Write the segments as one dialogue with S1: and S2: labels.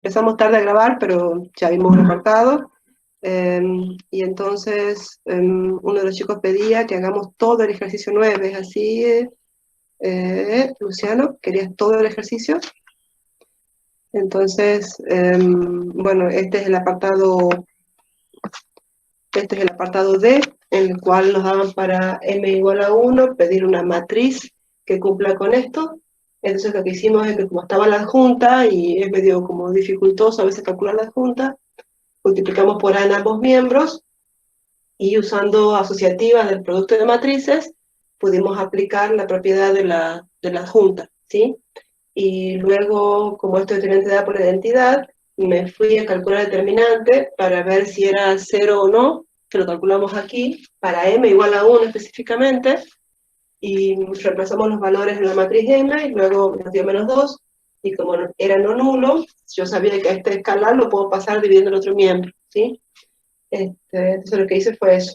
S1: empezamos tarde a grabar, pero ya vimos el apartado. Y entonces uno de los chicos pedía que hagamos todo el ejercicio 9, ¿es así, Luciano? ¿Querías todo el ejercicio? Entonces, bueno, este es el apartado D, en el cual nos daban para m igual a 1 pedir una matriz que cumpla con esto. Entonces lo que hicimos es que como estaba la adjunta y es medio como dificultoso a veces calcular la adjunta, multiplicamos por A en ambos miembros y usando asociativas del producto de matrices pudimos aplicar la propiedad de la adjunta, ¿sí? Y luego, como esto es determinante dada por la identidad, me fui a calcular el determinante para ver si era 0 o no, que lo calculamos aquí, para m igual a 1 específicamente, y reemplazamos los valores en la matriz m, y luego nos dio -2, y como era no nulo, yo sabía que a este escalar lo puedo pasar dividiendo el otro miembro, ¿sí? Entonces lo que hice fue eso.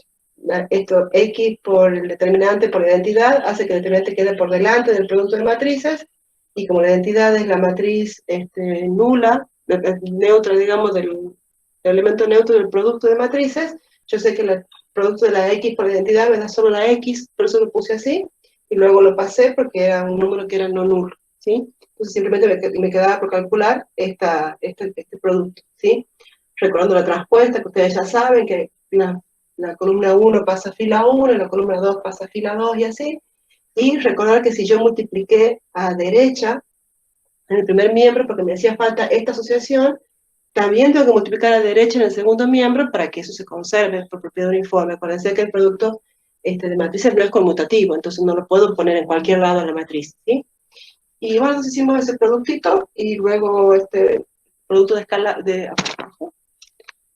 S1: Esto, x por el determinante por la identidad, hace que el determinante quede por delante del producto de matrices, y como la identidad es la matriz nula, neutra, digamos, del elemento neutro del producto de matrices, yo sé que el producto de la x por la identidad me da solo la x, por eso lo puse así, y luego lo pasé porque era un número que era no nulo, ¿sí? Entonces simplemente me quedaba por calcular este producto, ¿sí? Recordando la transpuesta, que ustedes ya saben que la columna 1 pasa a fila 1, la columna 2 pasa a fila 2 y así. Y recordar que si yo multipliqué a derecha en el primer miembro, porque me hacía falta esta asociación, también tengo que multiplicar a derecha en el segundo miembro para que eso se conserve por propiedad uniforme. Acuérdense que el producto de matrices no es conmutativo, entonces no lo puedo poner en cualquier lado de la matriz, ¿sí? Y bueno, entonces hicimos ese productito y luego producto de escala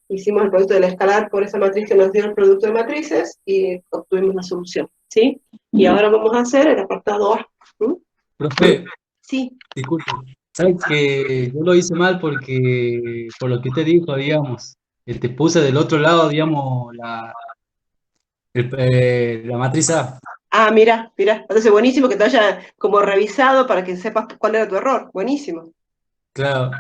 S1: hicimos el producto del escalar por esa matriz que nos dio el producto de matrices y obtuvimos la solución, ¿sí? Y ahora vamos a hacer el apartado A. ¿Mm?
S2: Profe,
S1: Sí.
S2: disculpe, sabes que yo lo hice mal porque, por lo que usted dijo, digamos, te puse del otro lado, digamos, la matriz A.
S1: Ah, mira, mira. Entonces, buenísimo que te haya como revisado para que sepas cuál era tu error. Buenísimo.
S2: Claro,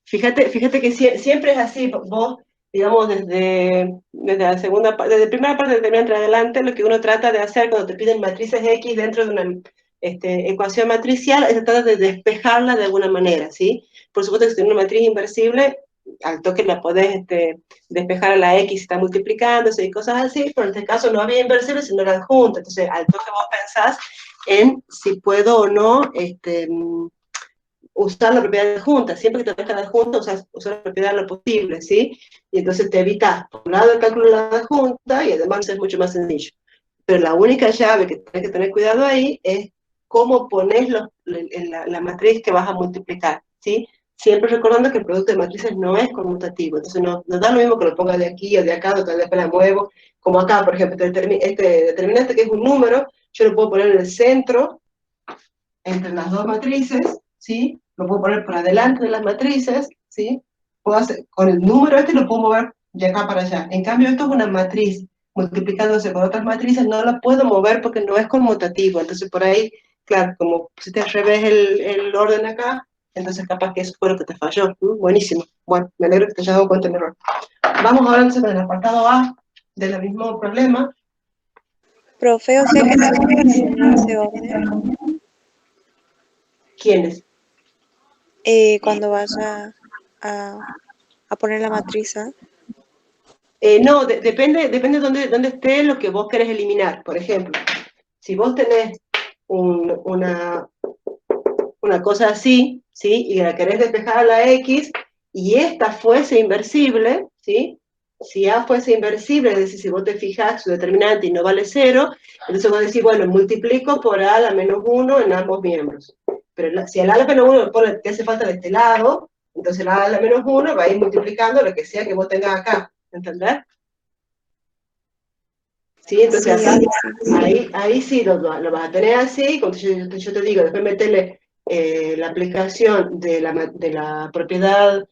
S1: Fíjate que siempre es así. Vos, digamos, desde la segunda parte, desde la primera parte de terminar en adelante, lo que uno trata de hacer cuando te piden matrices X dentro de una ecuación matricial es tratar de despejarla de alguna manera, ¿sí? Por supuesto que si tienes una matriz inversible, al toque la podés despejar a la X si está multiplicándose y cosas así, pero en este caso no había inversible, sino era adjunta. Entonces, al toque vos pensás en si puedo o no usar la propiedad de adjunta. Siempre que te toca la adjunta, usar la propiedad lo posible, ¿sí? Y entonces te evitas, por un lado, el cálculo de la adjunta y además es mucho más sencillo. Pero la única llave que tienes que tener cuidado ahí es cómo pones la matriz que vas a multiplicar, ¿sí? Siempre recordando que el producto de matrices no es conmutativo, entonces no da lo mismo que lo ponga de aquí o de acá, o tal vez la muevo, como acá, por ejemplo, este determinante que es un número, yo lo puedo poner en el centro, entre las dos matrices, ¿sí? Lo puedo poner por adelante de las matrices, ¿sí? Puedo hacer, con el número lo puedo mover de acá para allá. En cambio, esto es una matriz, multiplicándose por otras matrices, no la puedo mover porque no es conmutativo. Entonces, por ahí, claro, como pusiste al revés el orden acá, entonces capaz que eso fue lo que te falló. Buenísimo. Bueno, me alegro que te hayas dado cuenta del error. Vamos ahora entonces con el apartado A del mismo problema.
S3: Profe, o sea que no se puede hacer en ese orden.
S1: ¿Quiénes?
S3: Cuando vas a poner la matriz A.
S1: No, depende dónde esté lo que vos querés eliminar. Por ejemplo, si vos tenés una cosa así, ¿sí? Y la querés despejar a la X, y esta fuese inversible, ¿sí? Si A fuese inversible, es decir, si vos te fijás su determinante y no vale 0, entonces vos decís, bueno, multiplico por A a la -1 en ambos miembros. Pero si el A a la -1 te hace falta de este lado, entonces la A a la -1 va a ir multiplicando lo que sea que vos tengas acá, ¿entendés? ¿Sí? Entonces
S3: Sí,
S1: ahí sí lo vas a tener así, cuando yo te digo, después meterle la aplicación de la propiedad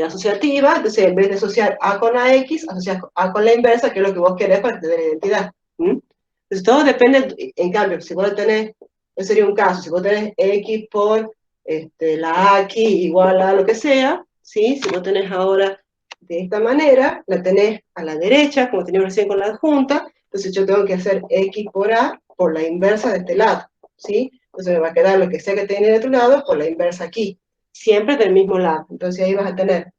S1: asociativa, entonces en vez de asociar A con AX, asocias A con la inversa, que es lo que vos querés para tener identidad. Entonces todo depende, en cambio, si vos tenés, eso sería un caso, si vos tenés X por la A aquí igual a lo que sea, ¿sí? Si no tenés ahora de esta manera, la tenés a la derecha, como teníamos recién con la adjunta, entonces yo tengo que hacer X por A por la inversa de este lado, ¿sí? Entonces me va a quedar lo que sea que tenga de otro lado por la inversa aquí, siempre del mismo lado. Entonces ahí vas a tener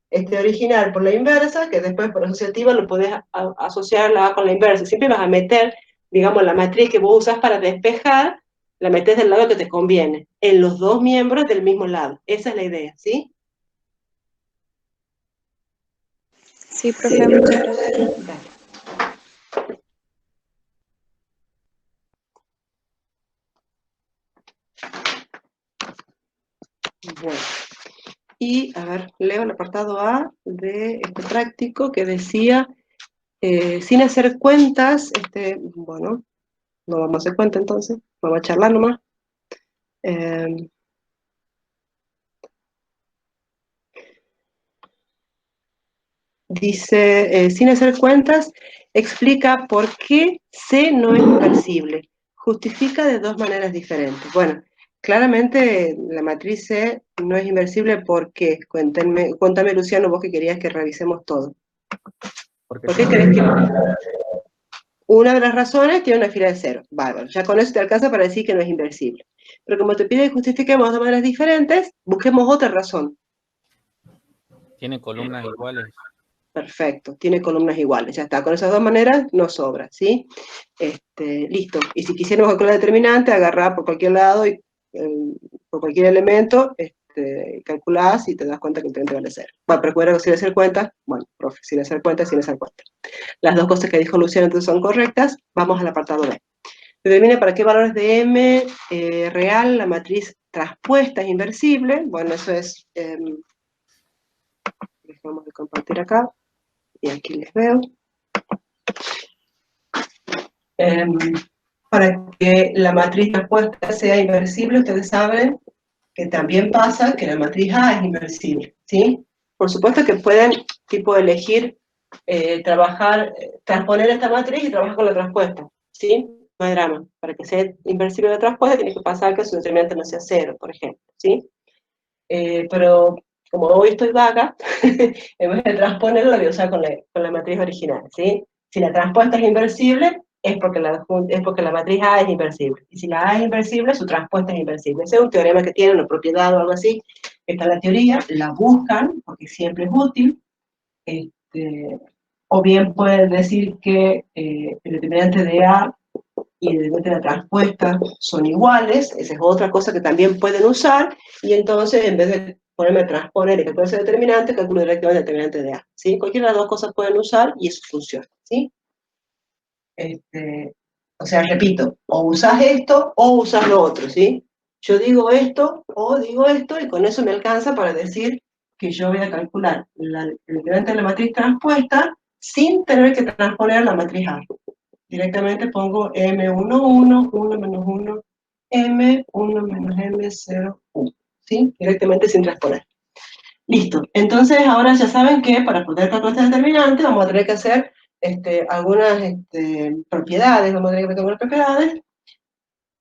S1: este original por la inversa, que después por asociativa lo podés asociar la A con la inversa. Siempre vas a meter, digamos, la matriz que vos usás para despejar, la metes del lado que te conviene, en los dos miembros del mismo lado. Esa es la idea, ¿sí?
S3: Sí, profe, muchas gracias.
S1: Dale. Bueno, y a ver, leo el apartado A de este práctico que decía, sin hacer cuentas, bueno, no vamos a hacer cuenta entonces, vamos a charlar nomás. Dice, sin hacer cuentas, explica por qué C no es inversible. Justifica de dos maneras diferentes. Bueno, claramente la matriz C no es inversible porque, cuéntame Luciano, vos que querías que revisemos todo. ¿Por qué crees que una de las razones tiene una fila de cero? Bárbaro, ya con eso te alcanza para decir que no es inversible. Pero como te pide que justifiquemos de maneras diferentes, busquemos otra razón.
S4: Tiene columnas iguales.
S1: Perfecto, tiene columnas iguales, ya está, con esas dos maneras nos sobra, ¿sí? Listo, y si quisiéramos calcular la determinante, agarrar por cualquier lado y por cualquier elemento, calculás y te das cuenta que el determinante vale 0. Bueno, pero recuerda que sin hacer cuenta, bueno, profe, sin hacer cuenta, sin hacer cuenta. Las dos cosas que dijo Luciano entonces son correctas, vamos al apartado B. Determina para qué valores de M real la matriz traspuesta es inversible, bueno, eso es, dejamos de compartir acá. Y aquí les veo. Para que la matriz traspuesta sea inversible, ustedes saben que también pasa que la matriz A es inversible, ¿sí? Por supuesto que pueden, tipo, elegir transponer esta matriz y trabajar con la traspuesta, ¿sí? No hay drama. Para que sea inversible la traspuesta, tiene que pasar que su determinante no sea 0, por ejemplo, ¿sí? Pero como hoy estoy vaga, en vez de transponerlo, lo voy a usar con la matriz original, ¿sí? Si la transpuesta es inversible, es porque la matriz A es inversible. Y si la A es inversible, su transpuesta es inversible. Ese es un teorema que tiene una propiedad o algo así, está en la teoría, la buscan, porque siempre es útil, o bien pueden decir que el determinante de A y el determinante de la transpuesta son iguales, esa es otra cosa que también pueden usar, y entonces en vez de ponerme a transponer y calcular ese determinante, calculo directamente el determinante de A, ¿sí? Cualquiera de las dos cosas pueden usar y eso funciona, ¿sí? O sea, repito, o usás esto o usás lo otro, ¿sí? Yo digo esto o digo esto y con eso me alcanza para decir que yo voy a calcular el determinante de la matriz transpuesta sin tener que transponer la matriz A. Directamente pongo M1, 1 menos 1, M, 1 menos M, 0, 1, ¿sí? Directamente sin transponer. Listo, entonces ahora ya saben que para poder calcular este determinante vamos a tener que hacer algunas propiedades, vamos a tener que meter algunas propiedades,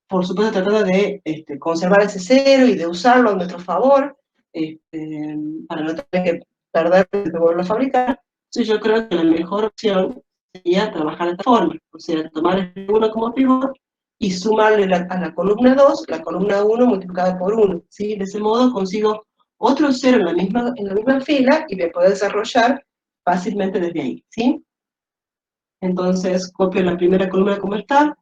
S1: por supuesto tratando de conservar ese 0 y de usarlo a nuestro favor, para no tener que perder y volverlo a fabricar. Entonces yo creo que la mejor opción sería trabajar de esta forma, o sea, tomar el 1 como pivot y sumarle a la columna 2, la columna 1 multiplicada por 1, ¿sí? De ese modo consigo otro 0 en la misma fila y me puedo desarrollar fácilmente desde ahí, ¿sí? Entonces copio la primera columna como está,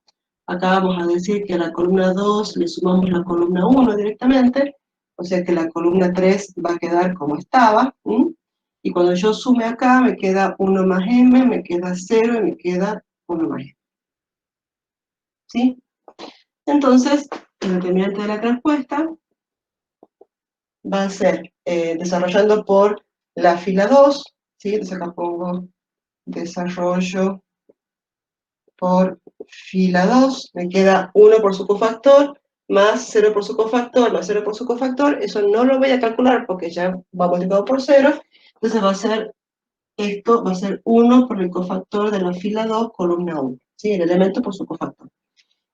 S1: acá vamos a decir que a la columna 2 le sumamos la columna 1 directamente, o sea que la columna 3 va a quedar como estaba, ¿sí? Y cuando yo sume acá, me queda 1 más m, me queda 0 y me queda 1 más m. ¿Sí? Entonces, el determinante de la transpuesta va a ser desarrollando por la fila 2, ¿sí? Entonces acá pongo desarrollo por fila 2, me queda 1 por su cofactor, más 0 por su cofactor, más 0 por su cofactor, eso no lo voy a calcular porque ya va multiplicado por 0, entonces va a ser, esto va a ser 1 por el cofactor de la fila 2, columna 1, ¿sí? El elemento por su cofactor.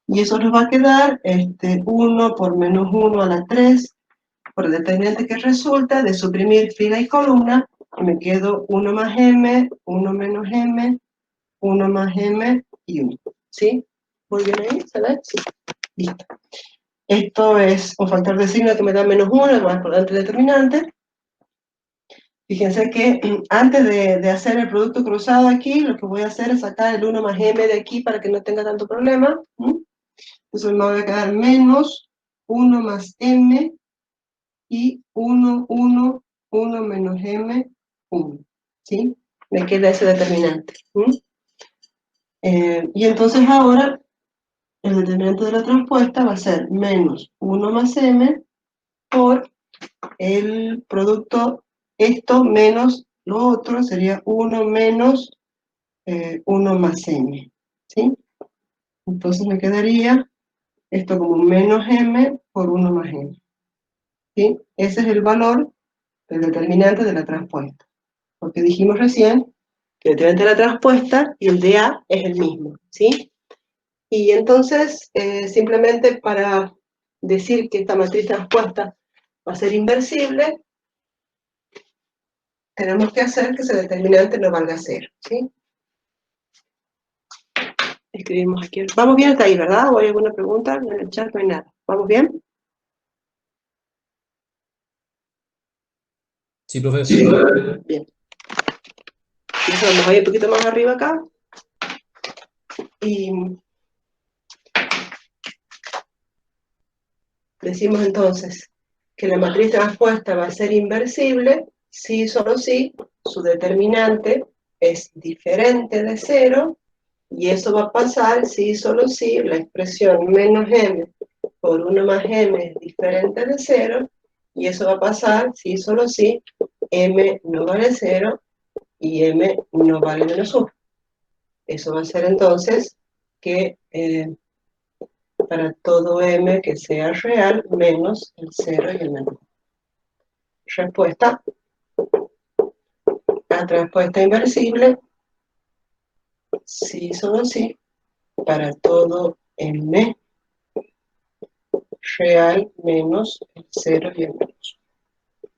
S1: Y eso nos va a quedar 1 por menos 1 a la 3, por el determinante que resulta de suprimir fila y columna, y me quedo 1 más m, 1 menos m, 1 más m y 1. ¿Sí? ¿Muy bien ahí? ¿Se ve? Sí. Listo. Esto es un factor de signo que me da menos 1, el más importante determinante. Fíjense que antes de hacer el producto cruzado aquí, lo que voy a hacer es sacar el 1 más m de aquí para que no tenga tanto problema. Entonces me voy a quedar menos 1 más m y 1, 1, 1 menos m, 1. ¿Sí? Me queda ese determinante. Y entonces ahora el determinante de la transpuesta va a ser menos 1 más m por el producto, esto menos lo otro, sería 1 menos 1 más m. ¿Sí? Entonces me quedaría esto como menos m por 1 más m. ¿Sí? Ese es el valor del determinante de la transpuesta. Porque dijimos recién que el determinante de la transpuesta y el de A es el mismo. ¿Sí? Y entonces, simplemente para decir que esta matriz transpuesta va a ser inversible, tenemos que hacer que ese determinante no valga 0. ¿Sí? Escribimos aquí. Vamos bien hasta ahí, ¿verdad? ¿O hay alguna pregunta? En el chat no hay nada. ¿Vamos bien?
S2: Sí, profesor.
S1: Bien. Entonces vamos a ir un poquito más arriba acá. Y decimos entonces que la matriz transpuesta va a ser inversible si solo si su determinante es diferente de 0, y eso va a pasar si solo si la expresión menos m por 1 más m es diferente de 0, y eso va a pasar si solo si m no vale 0 y m no vale menos 1. Eso va a ser entonces que para todo m que sea real, menos el 0 y el menos 1. Respuesta. La respuesta inversible, sí, solo sí, para todo m real menos el 0 y el menos 1.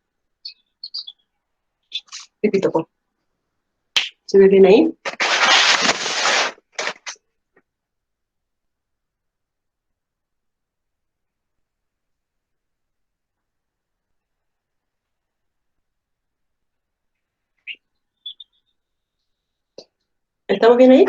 S1: Repito, por. ¿Se ve bien ahí? ¿Estamos bien ahí?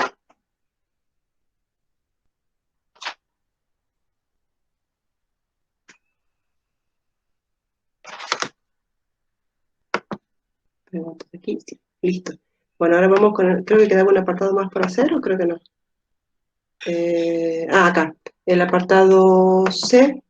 S1: Preguntas aquí, sí. Listo. Bueno, ahora vamos con el, creo que quedaba un apartado más por hacer, o creo que no. Acá. El apartado C.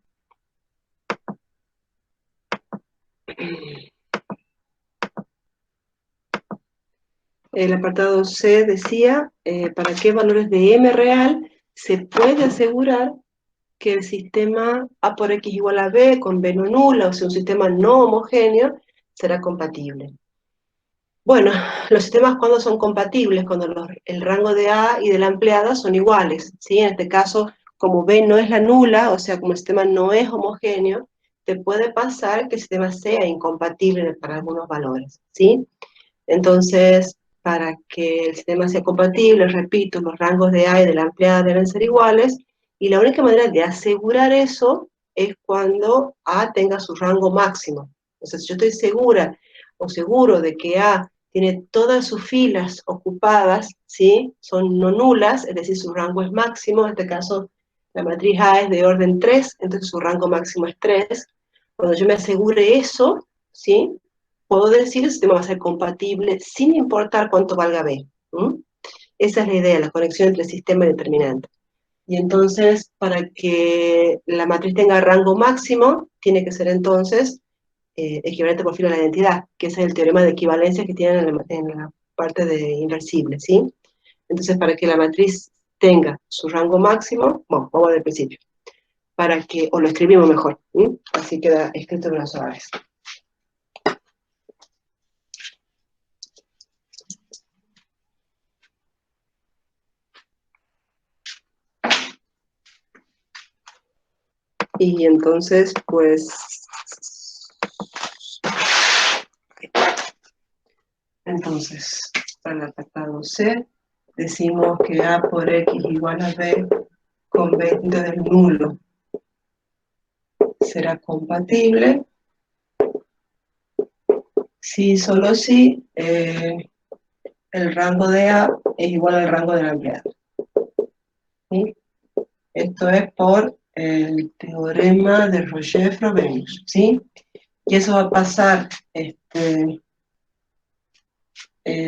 S1: El apartado C decía, para qué valores de m real se puede asegurar que el sistema A por X igual a B con B no nula, o sea, un sistema no homogéneo, será compatible. Bueno, los sistemas cuando son compatibles, cuando el rango de A y de la empleada son iguales, ¿sí? En este caso, como B no es la nula, o sea, como el sistema no es homogéneo, te puede pasar que el sistema sea incompatible para algunos valores, ¿sí? Entonces, para que el sistema sea compatible, repito, los rangos de A y de la empleada deben ser iguales, y la única manera de asegurar eso es cuando A tenga su rango máximo. Entonces, si yo estoy segura o seguro de que A tiene todas sus filas ocupadas, ¿sí? Son no nulas, es decir, su rango es máximo, en este caso la matriz A es de orden 3, entonces su rango máximo es 3. Cuando yo me asegure eso, ¿sí? Puedo decir que el sistema va a ser compatible sin importar cuánto valga B. Esa es la idea, la conexión entre sistema y determinante. Y entonces, para que la matriz tenga rango máximo, tiene que ser entonces equivalente por fila a la identidad, que ese es el teorema de equivalencia que tienen en la parte de inversible, ¿sí? Entonces, para que la matriz tenga su rango máximo, bueno, vamos del principio, para que, o lo escribimos mejor, así queda escrito de una sola vez. Y entonces, pues, Entonces, para el apartado C, decimos que A por X igual a B con B del nulo será compatible si solo si el rango de A es igual al rango del ampliado. ¿Sí? Esto es por el teorema de Roger-Frobenius, ¿sí? Y eso va a pasar,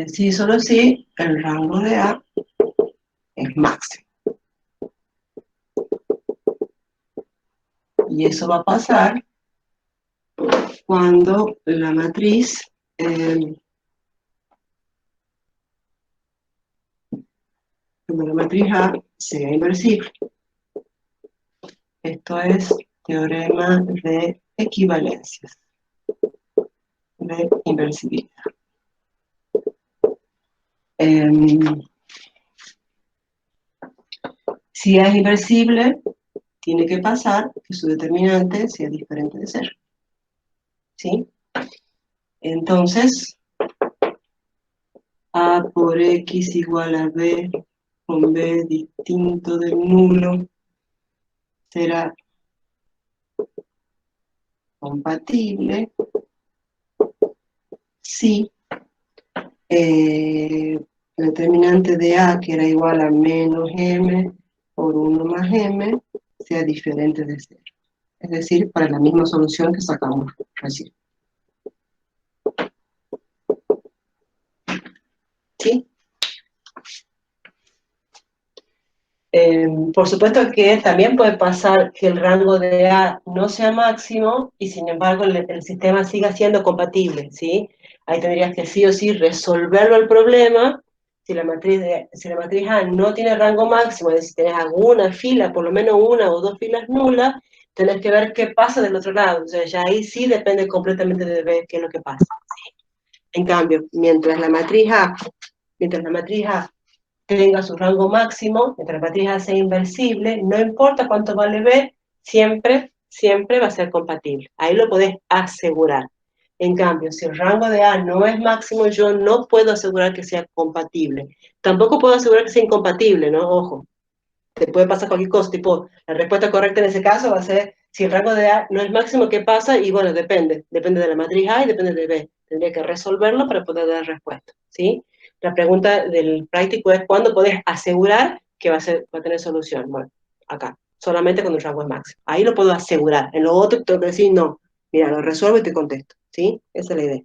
S1: si solo si el rango de A es máximo. Y eso va a pasar cuando la matriz A sea inversible. Esto es teorema de equivalencias, de inversibilidad. Si A es inversible, tiene que pasar que su determinante sea diferente de 0. ¿Sí? Entonces, A por X igual a B con B distinto del nulo será compatible si el determinante de A, que era igual a menos M por 1 más M, sea diferente de 0. Es decir, para la misma solución que sacamos recién. ¿Sí? Por supuesto que también puede pasar que el rango de A no sea máximo y sin embargo el sistema siga siendo compatible, ¿sí? Ahí tendrías que sí o sí resolverlo el problema. Si la matriz A no tiene rango máximo, es decir, tenés alguna fila, por lo menos una o dos filas nulas, tenés que ver qué pasa del otro lado. O sea, ya ahí sí depende completamente de ver qué es lo que pasa, ¿sí? En cambio, mientras la matriz A tenga su rango máximo, mientras la matriz A sea inversible, no importa cuánto vale B, siempre va a ser compatible. Ahí lo podés asegurar. En cambio, si el rango de A no es máximo, yo no puedo asegurar que sea compatible. Tampoco puedo asegurar que sea incompatible, ¿no? Ojo, te puede pasar cualquier cosa, tipo, la respuesta correcta en ese caso va a ser, si el rango de A no es máximo, ¿qué pasa? Y bueno, depende de la matriz A y depende de B. Tendría que resolverlo para poder dar respuesta, ¿sí? La pregunta del práctico es, ¿cuándo podés asegurar que va a tener solución? Bueno, acá, solamente cuando el rango es máximo. Ahí lo puedo asegurar. En lo otro tengo que decir, no, mira, lo resuelvo y te contesto, ¿sí? Esa es la idea.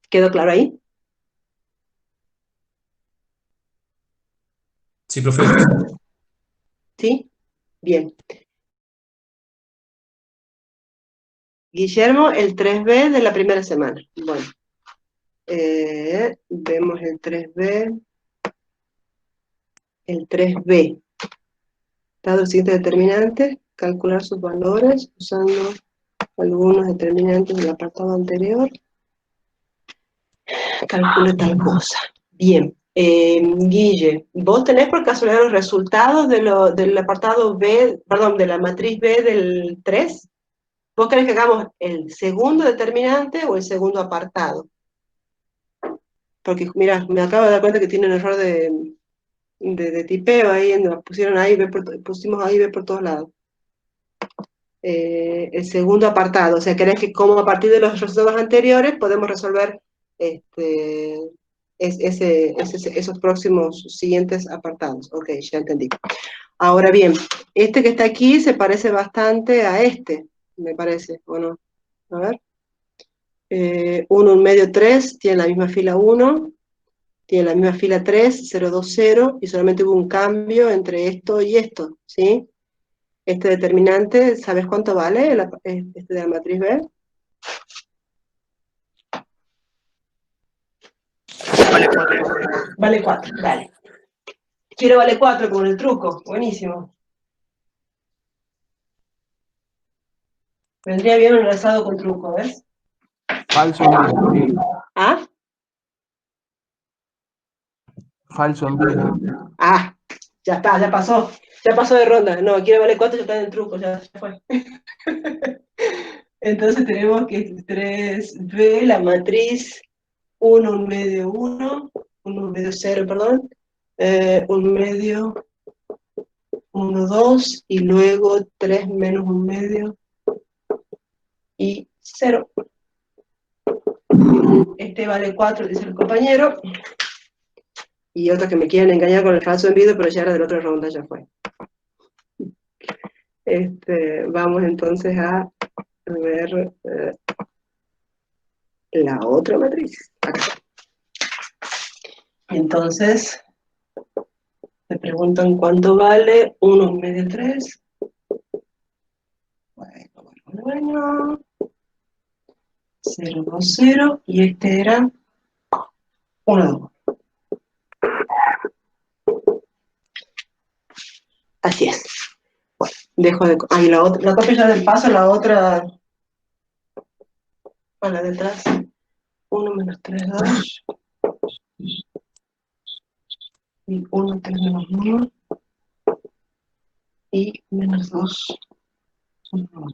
S1: ¿Quedó claro ahí?
S2: Sí, profe.
S1: ¿Sí? Bien. Guillermo, el 3B de la primera semana. Bueno, vemos el 3B. El 3B. Dado el siguiente determinante, calcular sus valores usando algunos determinantes del apartado anterior. Calcule tal cosa. Bien. Guille, ¿vos tenés por casualidad los resultados del apartado B, perdón, de la matriz B del 3? ¿Vos querés que hagamos el segundo determinante o el segundo apartado? Porque, mira, me acabo de dar cuenta que tiene un error de tipeo ahí, pusieron ahí, pusimos ahí B por todos lados. El segundo apartado, o sea, querés que como a partir de los resultados anteriores podemos resolver esos próximos siguientes apartados. Ok, ya entendí. Ahora bien, este que está aquí se parece bastante a este, me parece, ¿o no? A ver. 1, 1 medio, 3, tiene la misma fila 1, tiene la misma fila 3, 0, 2, 0, y solamente hubo un cambio entre esto y esto, ¿sí? Este determinante, ¿sabes cuánto vale este de la matriz B?
S5: Vale 4.
S1: Vale 4, dale. Quiero vale 4 con el truco, buenísimo. Vendría bien un enlazado con truco, ¿ves?
S5: Falso en vida.
S1: ¿Ah?
S5: Falso en vida.
S1: Ah, ya está, ya pasó de ronda. No, quiero vale 4, ya está en el truco, ya fue. Entonces tenemos que 3b, la matriz 1, 1 medio 1, 1 medio 0, perdón, 1 medio 1, 2, y luego 3 menos 1 medio y 0. Este vale 4, dice el compañero. Y otros que me quieren engañar con el falso envido, pero ya era de la otra ronda, ya fue. Vamos entonces a ver la otra matriz. Acá. Entonces, me preguntan cuánto vale 1 medio 3. Bueno. 0, 2, 0. Y este era 1, 2. Así es. Bueno, dejo de... Ahí la otra, la copia ya del paso, la otra... A la detrás. 1 menos 3, 2. Y 1, 3 menos 1. Y menos 2. 1.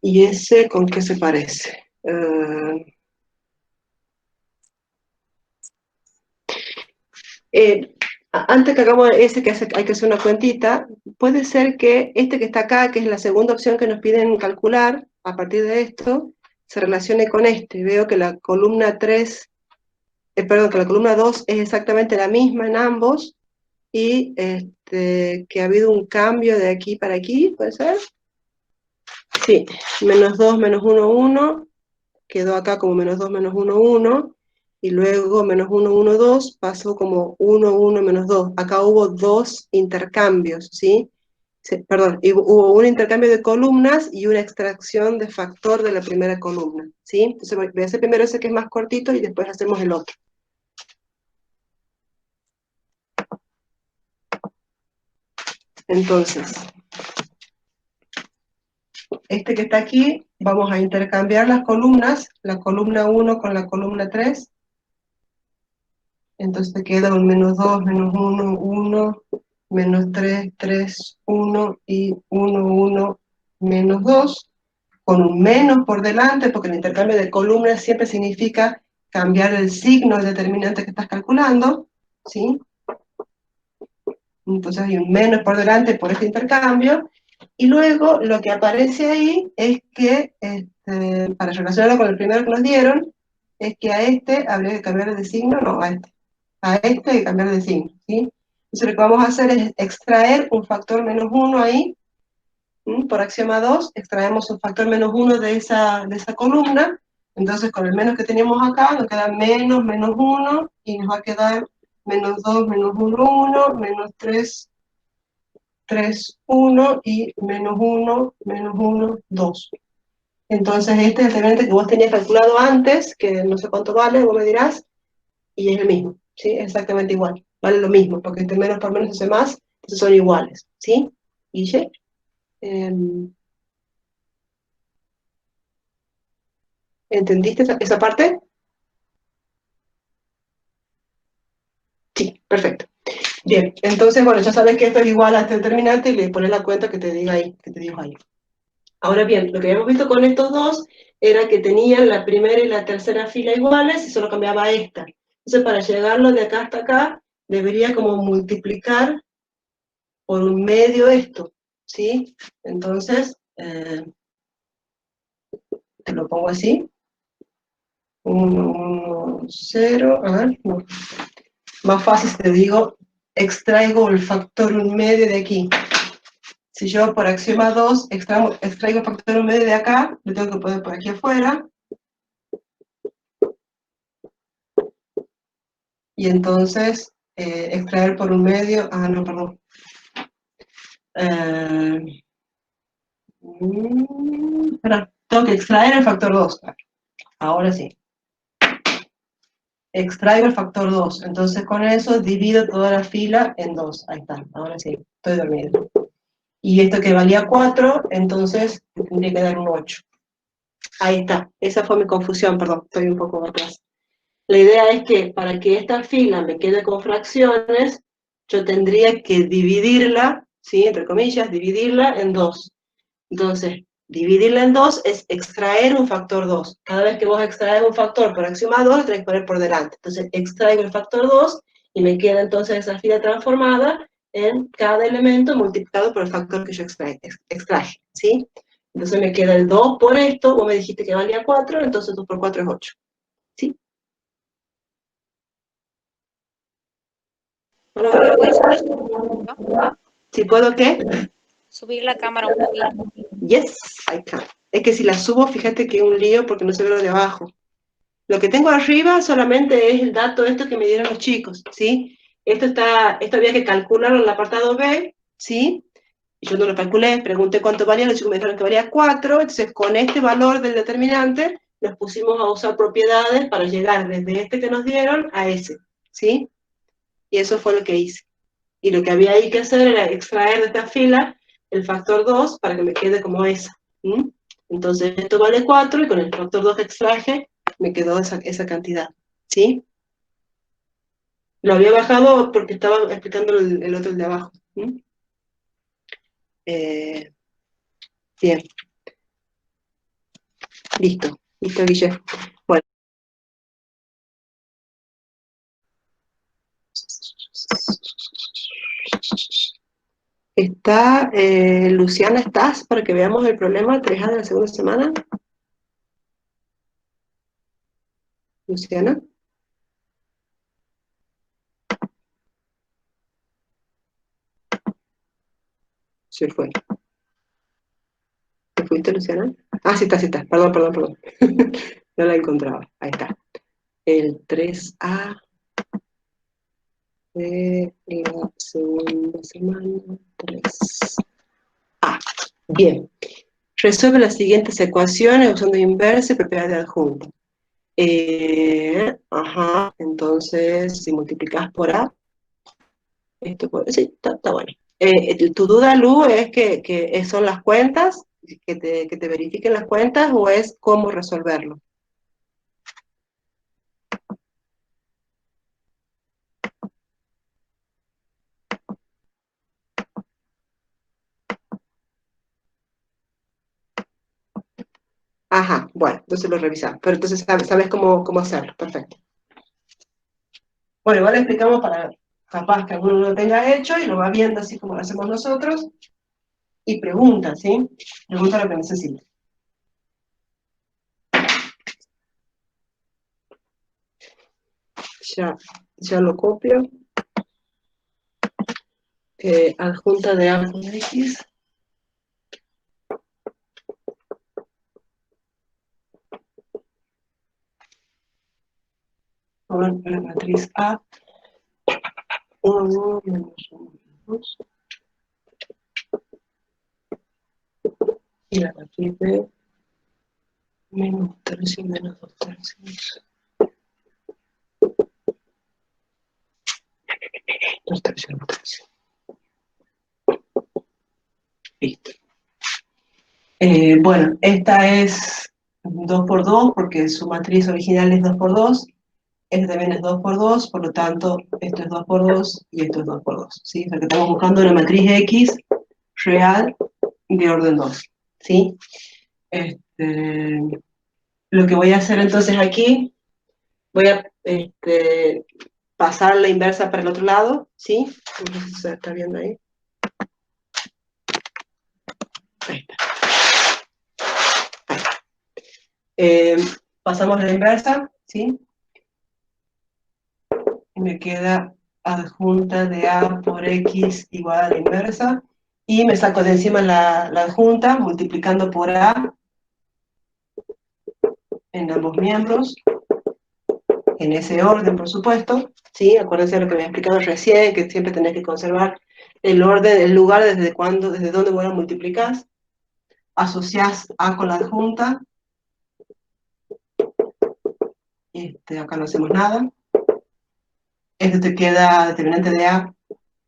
S1: ¿Y ese con qué se parece? Antes que hagamos ese que hay que hacer una cuentita, puede ser que este que está acá, que es la segunda opción que nos piden calcular, a partir de esto, se relacione con este. Veo que la columna 3, perdón, que la columna 2 es exactamente la misma en ambos, y que ha habido un cambio de aquí para aquí, ¿puede ser? Sí, menos 2, menos 1, 1, quedó acá como menos 2, menos 1, 1, y luego menos 1, 1, 2, pasó como 1, 1, menos 2. Acá hubo dos intercambios, ¿sí? Perdón, hubo un intercambio de columnas y una extracción de factor de la primera columna, ¿sí? Entonces voy a hacer primero ese que es más cortito y después hacemos el otro. Entonces, este que está aquí, vamos a intercambiar las columnas, la columna 1 con la columna 3. Entonces te queda un menos 2, menos 1, 1, menos 3, 3, 1 y 1, 1, menos 2, con un menos por delante, porque el intercambio de columnas siempre significa cambiar el signo del determinante que estás calculando, ¿sí? Entonces hay un menos por delante por este intercambio, y luego lo que aparece ahí es que, para relacionarlo con el primero que nos dieron, es que a este habría que cambiar de signo, no, a este hay que cambiar de signo, ¿sí? Entonces lo que vamos a hacer es extraer un factor menos 1 ahí, por axioma 2, extraemos un factor menos 1 de esa columna, entonces con el menos que teníamos acá, nos queda menos, menos 1, y nos va a quedar menos 2, menos 1, 1, menos 3, 3, 1, y menos 1, menos 1, 2. Entonces este es el determinante que vos tenías calculado antes, que no sé cuánto vale, vos me dirás, y es el mismo, ¿sí? Es exactamente igual, vale lo mismo, porque este menos por menos hace más, entonces son iguales, ¿sí? Guille, ¿entendiste esa parte? Sí, perfecto. Bien, entonces, bueno, ya sabes que esto es igual a este determinante y le pones la cuenta que te diga ahí, que te dijo ahí. Ahora bien, lo que habíamos visto con estos dos era que tenían la primera y la tercera fila iguales y solo cambiaba esta. Entonces, para llegarlo de acá hasta acá, debería como multiplicar por un medio esto, ¿sí? Entonces, te lo pongo así. 1, 1, 0, a ver, no. Más fácil si te digo, extraigo el factor 1 medio de aquí. Si yo por axioma 2 extraigo el factor 1 medio de acá, lo tengo que poner por aquí afuera. Y entonces, extraer por 1 medio, no, perdón. Espera, tengo que extraer el factor 2. Ahora sí. Extraigo el factor 2, entonces con eso divido toda la fila en 2, ahí está, ahora sí, estoy dormido. Y esto que valía 4, entonces tendría que dar un 8. Ahí está, esa fue mi confusión, perdón, estoy un poco atrás. La idea es que para que esta fila me quede con fracciones, yo tendría que dividirla, ¿sí? Entre comillas, dividirla en 2. Entonces, Dividirla en 2 es extraer un factor 2. Cada vez que vos extraes un factor por axioma 2, lo tenés que poner por delante. Entonces extraigo el factor 2 y me queda entonces esa fila transformada en cada elemento multiplicado por el factor que yo extraje, ¿sí? Entonces me queda el 2 por esto, vos me dijiste que valía 4, entonces 2 por 4 es 8, ¿sí?
S3: Profe, ¿puedes subir un poquito?
S1: ¿Sí puedo qué?
S3: Subir la cámara un poquito.
S1: Yes, I can. Es que si la subo, fíjate que es un lío porque no se ve lo de abajo. Lo que tengo arriba solamente es el dato esto que me dieron los chicos, ¿sí? Esto había que calcularlo en el apartado B, ¿sí? Y yo no lo calculé, pregunté cuánto valía, los chicos me dijeron que valía 4, entonces con este valor del determinante nos pusimos a usar propiedades para llegar desde este que nos dieron a ese, ¿sí? Y eso fue lo que hice. Y lo que había ahí que hacer era extraer de esta fila el factor 2 para que me quede como esa. ¿Sí? Entonces esto vale 4 y con el factor 2 que extraje me quedó esa cantidad. ¿Sí? Lo había bajado porque estaba explicando el otro de abajo. ¿Sí? Bien. Listo. Listo, Guille. Bueno. Luciana, ¿estás para que veamos el problema 3A de la segunda semana? Luciana. Se fue. ¿Te fuiste, Luciana? Ah, sí está. Perdón. No la encontraba. Ahí está. El 3A de la segunda semana. 3A. Bien. Resuelve las siguientes ecuaciones usando inversa y propiedad de adjunto. Entonces, si multiplicas por A, esto puede, sí, está bueno. ¿Tu duda, Lu, es que son las cuentas, que te verifiquen las cuentas, o es cómo resolverlo? Ajá, bueno, entonces lo revisamos. Pero entonces sabes cómo hacerlo, perfecto. Bueno, igual lo explicamos para capaz que alguno lo tenga hecho y lo va viendo así como lo hacemos nosotros. Y pregunta, ¿sí? Pregunta lo que necesite. Ya lo copio. Adjunta de A con X. Ahora la matriz A. 1 menos 1 menos 2. Y la matriz B. Menos 3 y menos 2 tercios. 2 tercios, 2 tercios. Listo. Bueno, esta es 2 por 2 porque su matriz original es 2 por 2. Este también es 2 por 2, por lo tanto, esto es 2 por 2 y esto es 2 por 2. ¿Sí? O sea que estamos buscando una matriz X real de orden 2. ¿Sí? Lo que voy a hacer entonces aquí, voy a pasar la inversa para el otro lado. ¿Sí? No sé si se está viendo ahí. Ahí está. Pasamos la inversa, ¿sí? Y me queda adjunta de A por X igual a la inversa. Y me saco de encima la adjunta multiplicando por A en ambos miembros, en ese orden, por supuesto. ¿Sí? Acuérdense de lo que me he explicado recién, que siempre tenés que conservar el orden, el lugar desde dónde vos lo multiplicás. Asociás A con la adjunta. Acá no hacemos nada. Esto te queda determinante de A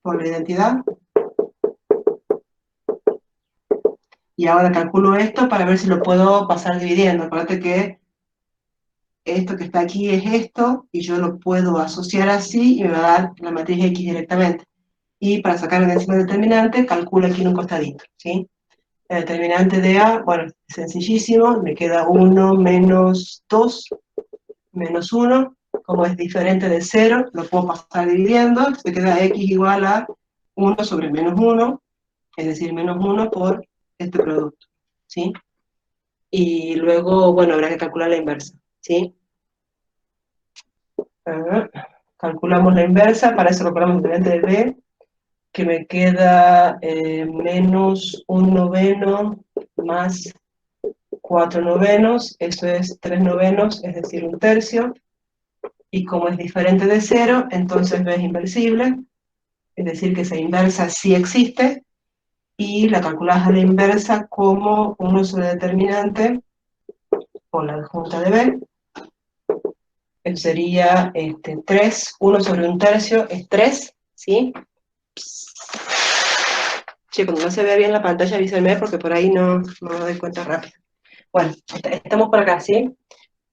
S1: por la identidad. Y ahora calculo esto para ver si lo puedo pasar dividiendo. Acuérdate que esto que está aquí es esto, y yo lo puedo asociar así, y me va a dar la matriz X directamente. Y para sacar el encima determinante, calculo aquí en un costadito, ¿sí? El determinante de A, bueno, es sencillísimo, me queda 1 menos 2 menos 1, como es diferente de 0, lo puedo pasar dividiendo, se queda x igual a 1 sobre menos 1, es decir, menos 1 por este producto, ¿sí? Y luego, bueno, habrá que calcular la inversa, ¿sí? Calculamos la inversa, para eso calculamos el determinante de B, que me queda menos 1 noveno más 4 novenos, eso es 3 novenos, es decir, 1/3, y como es diferente de 0, entonces B es inversible, es decir, que esa inversa sí existe, y la calculás a la inversa como 1 sobre determinante por la adjunta de B, eso sería 3, 1 sobre 1/3 es 3, ¿sí? Che, cuando no se vea bien la pantalla avísenme porque por ahí no me doy cuenta rápido. Bueno, estamos por acá, ¿sí?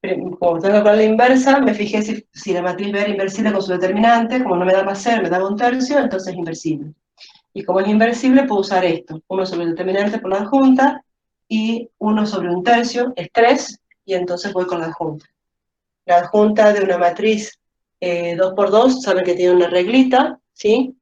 S1: Como tengo que calcular la inversa, me fijé si la matriz B era inversible con su determinante, como no me da más 0, me daba 1/3, entonces es inversible. Y como es inversible, puedo usar esto, 1 sobre el determinante por la adjunta, y 1 sobre 1/3 es 3, y entonces voy con la adjunta. La adjunta de una matriz 2 por 2, saben que tiene una reglita, ¿sí?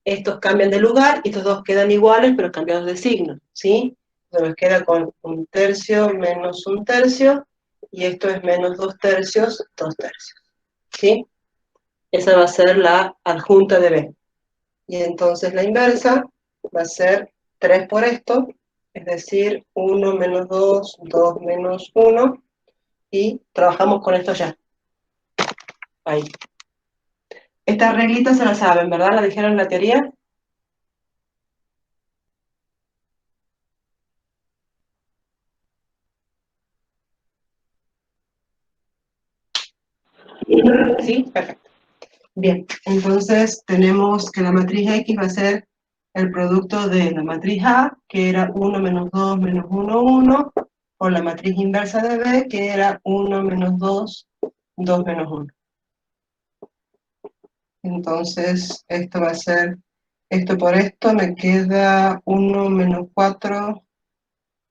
S1: Estos cambian de lugar, y estos dos quedan iguales, pero cambiados de signo, ¿sí? Entonces me queda con 1/3 menos 1/3, y esto es menos 2/3, 2/3, ¿sí? Esa va a ser la adjunta de B. Y entonces la inversa va a ser 3 por esto, es decir, 1 menos 2, 2 menos 1, y trabajamos con esto ya. Ahí. Estas reglitas se las saben, ¿verdad? ¿La dijeron en la teoría? ¿Sí? Perfecto. Bien, entonces tenemos que la matriz X va a ser el producto de la matriz A, que era 1 menos 2 menos 1, 1, por la matriz inversa de B, que era 1 menos 2, 2 menos 1. Entonces, esto va a ser, esto por esto me queda 1 menos 4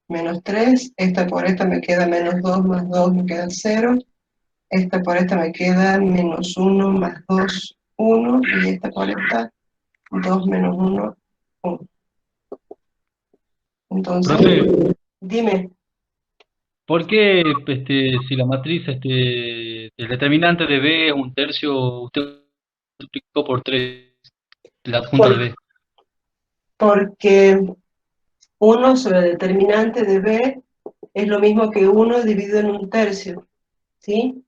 S1: menos 3, esta por esta me queda menos 2 más 2 me queda 0, esta por esta me queda menos 1 más 2, 1, y esta por esta 2 menos 1, 1. Entonces,
S2: Profe,
S1: dime,
S2: ¿por qué si la matriz, el determinante de B es 1/3, usted multiplicó por 3 la adjunta de
S1: por-
S2: B?
S1: porque 1 sobre el determinante de B es lo mismo que 1 dividido en 1/3, ¿sí?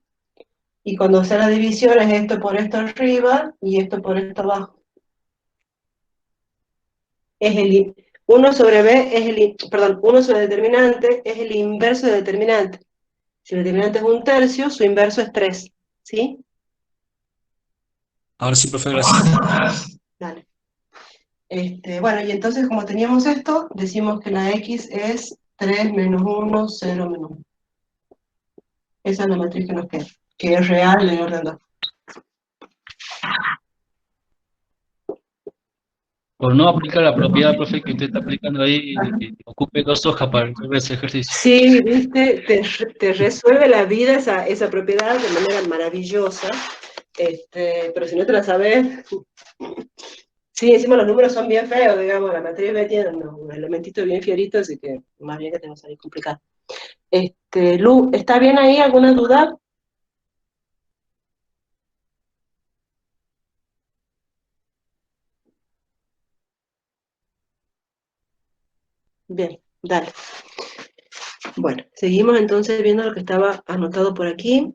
S1: Y cuando hace la división es esto por esto arriba y esto por esto abajo. Es 1 sobre B es perdón, 1 sobre el determinante es el inverso del determinante. Si el determinante es 1/3, su inverso es 3, ¿sí?
S6: Ahora sí, profe, gracias.
S1: Dale. Bueno, y entonces como teníamos esto, decimos que la X es 3 menos 1, 0 menos 1. Esa es la matriz que nos queda, que es real en orden 2.
S2: Por no aplicar la propiedad, profe, que usted está aplicando ahí, ocupe 2 hojas para resolver ese ejercicio.
S1: Sí, viste, te resuelve la vida esa propiedad de manera maravillosa, pero si no te la sabes, sí, encima los números son bien feos, digamos, la matriz B tiene unos elementitos bien fieritos, así que más bien que tenemos ahí complicado. Lu, ¿está bien ahí? ¿Alguna duda? Bien, dale. Bueno, seguimos entonces viendo lo que estaba anotado por aquí.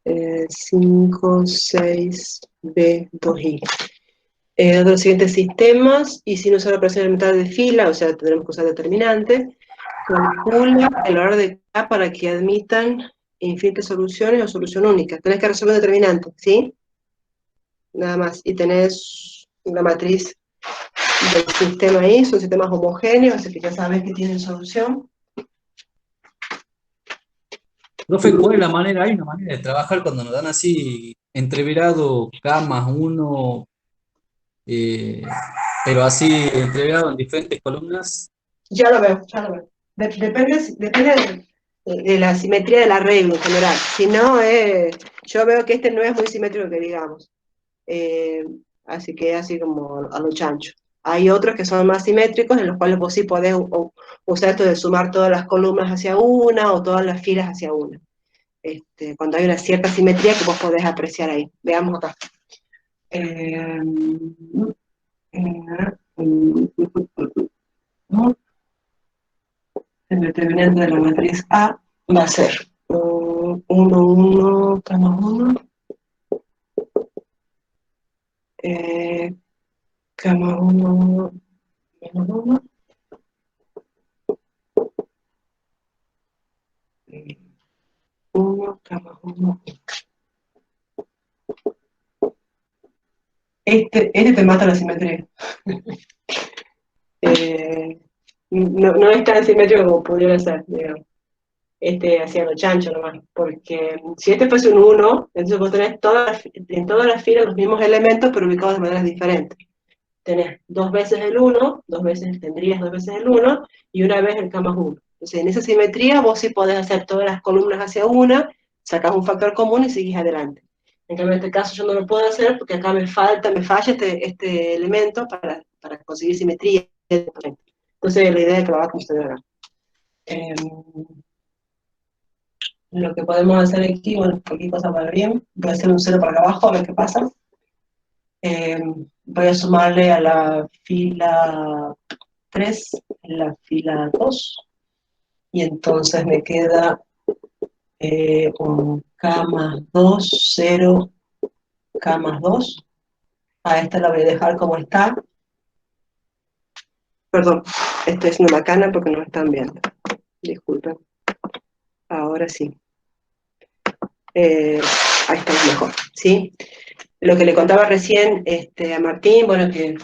S1: Eh, 5, 6, B, 2i. De los siguientes sistemas, y sin usar la operación elemental de fila, o sea, tendremos que usar determinante, calcula el valor de K para que admitan infinitas soluciones o solución única. Tenés que resolver un determinante, ¿sí? Nada más. Y tenés una matriz del sistema ahí, son sistemas homogéneos, así que ya sabes que tienen solución.
S6: Profe, ¿cuál es la manera? Hay una manera de trabajar cuando nos dan así entreverado K más uno, eh, pero así entreverado en diferentes columnas.
S1: Ya lo veo, ya lo veo. Depende de la simetría del arreglo en general. Si no, yo veo que este no es muy simétrico que digamos. Eh, Así que así como a lo chancho. Hay otros que son más simétricos, en los cuales vos sí podés usar esto de sumar todas las columnas hacia una o todas las filas hacia una. Cuando hay una cierta simetría que vos podés apreciar ahí. Veamos acá. Eh, el determinante de la matriz A va a ser 1, 1, K más 1, K más 1, menos 1, 1, K más 1. Este te mata la simetría. No es tan simétrico como pudiera ser, digamos. Hacia lo chancho nomás, porque si este fuese un 1, entonces vos tenés en todas las filas los mismos elementos, pero ubicados de maneras diferentes. Tenés dos veces el 1, tendrías dos veces el 1, y una vez el K más 1. Entonces, en esa simetría vos sí podés hacer todas las columnas hacia una, sacás un factor común y seguís adelante. En cambio, en este caso yo no lo puedo hacer porque acá me falla este elemento para conseguir simetría. Entonces, la idea es que lo haga como se acá. Lo que podemos hacer aquí, bueno, cualquier cosa para bien, voy a hacer un 0 para acá abajo, a ver qué pasa. Voy a sumarle a la fila 3, la fila 2, y entonces me queda un K más 2, 0, K más 2. A esta la voy a dejar como está. Perdón, esto es una macana porque no me están viendo. Disculpen. Ahora sí. Ahí estamos mejor, ¿sí? Lo que le contaba recién a Martín, bueno, que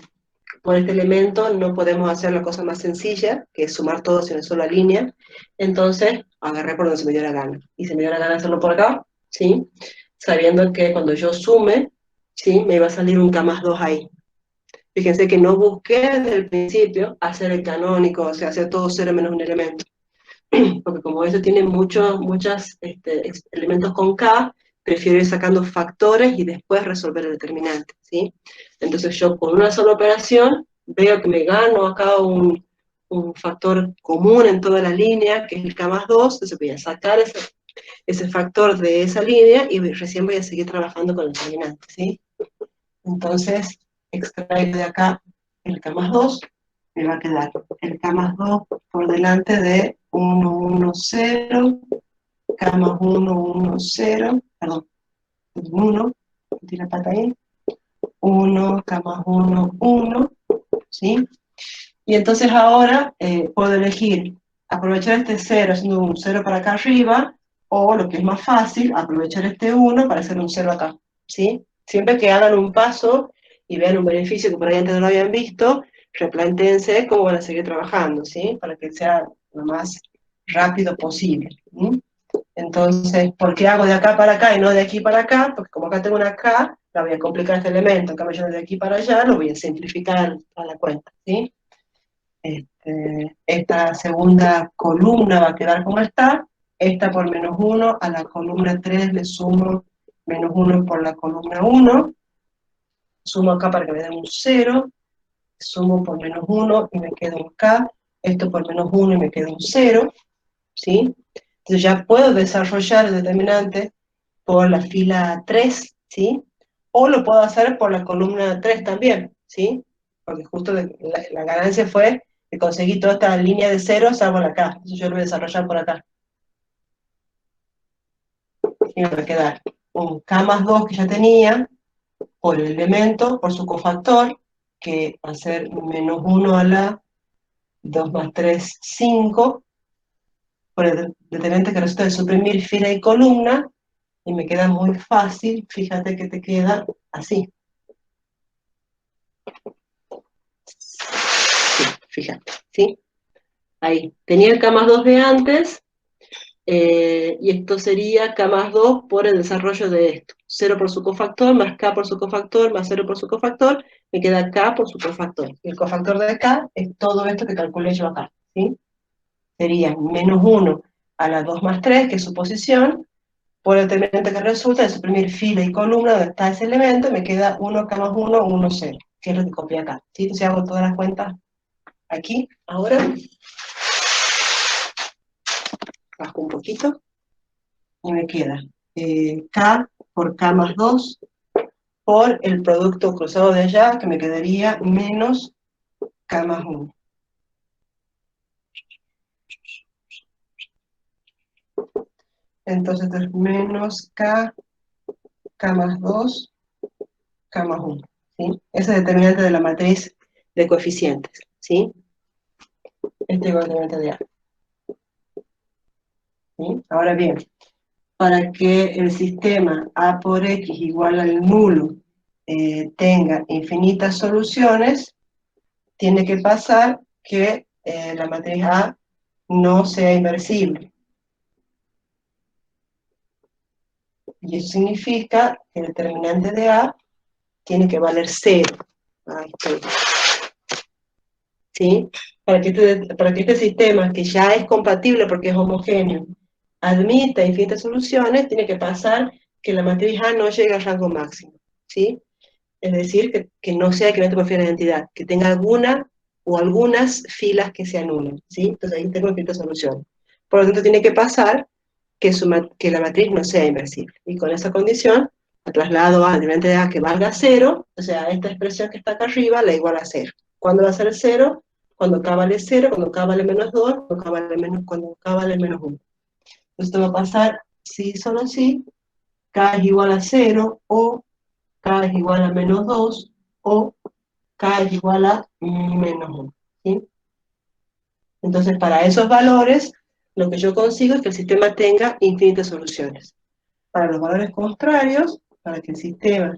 S1: por este elemento no podemos hacer la cosa más sencilla, que es sumar todos en una sola línea. Entonces, agarré por donde se me dio la gana. Y se me dio la gana hacerlo por acá, ¿sí? Sabiendo que cuando yo sume, ¿sí? Me iba a salir un K más 2 ahí. Fíjense que no busqué desde el principio hacer el canónico, o sea, hacer todo 0 menos un elemento. Porque como eso tiene muchos elementos con K, prefiero ir sacando factores y después resolver el determinante, ¿sí? Entonces yo con una sola operación veo que me gano acá un factor común en toda la línea, que es el K más 2, entonces voy a sacar ese factor de esa línea y recién voy a seguir trabajando con el determinante, ¿sí? Entonces extraigo de acá el K más 2, me va a quedar el K más 2 por delante de 1, 1, 0, K más 1, 1, 0, perdón, 1, metí la pata ahí, 1, K más 1, 1, ¿sí? Y entonces ahora puedo elegir aprovechar este 0 haciendo un 0 para acá arriba, o lo que es más fácil, aprovechar este 1 para hacer un 0 acá, ¿sí? Siempre que hagan un paso y vean un beneficio que por ahí antes no lo habían visto, replantéense cómo van a seguir trabajando, ¿sí? Para que sea lo más rápido posible, ¿sí? Entonces, ¿por qué hago de acá para acá y no de aquí para acá? Porque como acá tengo una K, la voy a complicar este elemento, en cambio yo de aquí para allá lo voy a simplificar a la cuenta, ¿sí? Esta segunda columna va a quedar como está, esta por menos 1, a la columna 3 le sumo menos 1 por la columna 1, sumo acá para que me den un 0, sumo por menos 1 y me queda un K, esto por menos 1 y me queda un 0, ¿sí? Entonces ya puedo desarrollar el determinante por la fila 3, ¿sí? O lo puedo hacer por la columna 3 también, ¿sí? Porque justo la ganancia fue que conseguí toda esta línea de ceros salvo la acá. Entonces yo lo voy a desarrollar por acá. Y me va a quedar un K más 2 que ya tenía, por el elemento, por su cofactor, que va a ser menos 1 a la 2 más 3, 5, por el determinante que resulta de suprimir fila y columna, y me queda muy fácil, fíjate que te queda así. Sí, fíjate, ¿sí? Ahí, tenía el K más 2 de antes, Y esto sería K más 2 por el desarrollo de esto. 0 por su cofactor, más K por su cofactor, más 0 por su cofactor, me queda K por su cofactor. Y el cofactor de K es todo esto que calculé yo acá, ¿sí? Sería menos 1 a la 2 más 3, que es su posición, por el determinante que resulta de suprimir fila y columna donde está ese elemento, me queda 1K más 1, 1, 0, que es lo que copié acá, ¿sí? Entonces hago todas las cuentas aquí, ahora, bajo un poquito, y me queda K por K más 2 por el producto cruzado de allá, que me quedaría menos K más 1. Entonces es menos K, K más 2, K más 1. ¿Sí? Ese es el determinante de la matriz de coeficientes. ¿Sí? Este es el determinante de A. ¿Sí? Ahora bien, para que el sistema A por X igual al nulo tenga infinitas soluciones, tiene que pasar que la matriz A no sea inversible. Y eso significa que el determinante de A tiene que valer 0. Ahí estoy. ¿Sí? Para que este sistema, que ya es compatible porque es homogéneo, admita infinitas soluciones, tiene que pasar que la matriz A no llegue al rango máximo. ¿Sí? Es decir, que no sea equivalente por fila de identidad, que tenga alguna o algunas filas que se anulen. ¿Sí? Entonces ahí tengo infinitas soluciones. Por lo tanto, tiene que pasar que la matriz no sea inversible. Y con esa condición, la traslado a determinante de A que valga 0, o sea, esta expresión que está acá arriba la iguala a 0. ¿Cuándo va a ser 0? Cuando K vale 0, cuando K vale menos 2, cuando K vale menos 1. Entonces esto va a pasar, si solo si, K es igual a 0, o K es igual a menos 2, o K es igual a menos 1. ¿Sí? Entonces, para esos valores, lo que yo consigo es que el sistema tenga infinitas soluciones. Para los valores contrarios, para que el sistema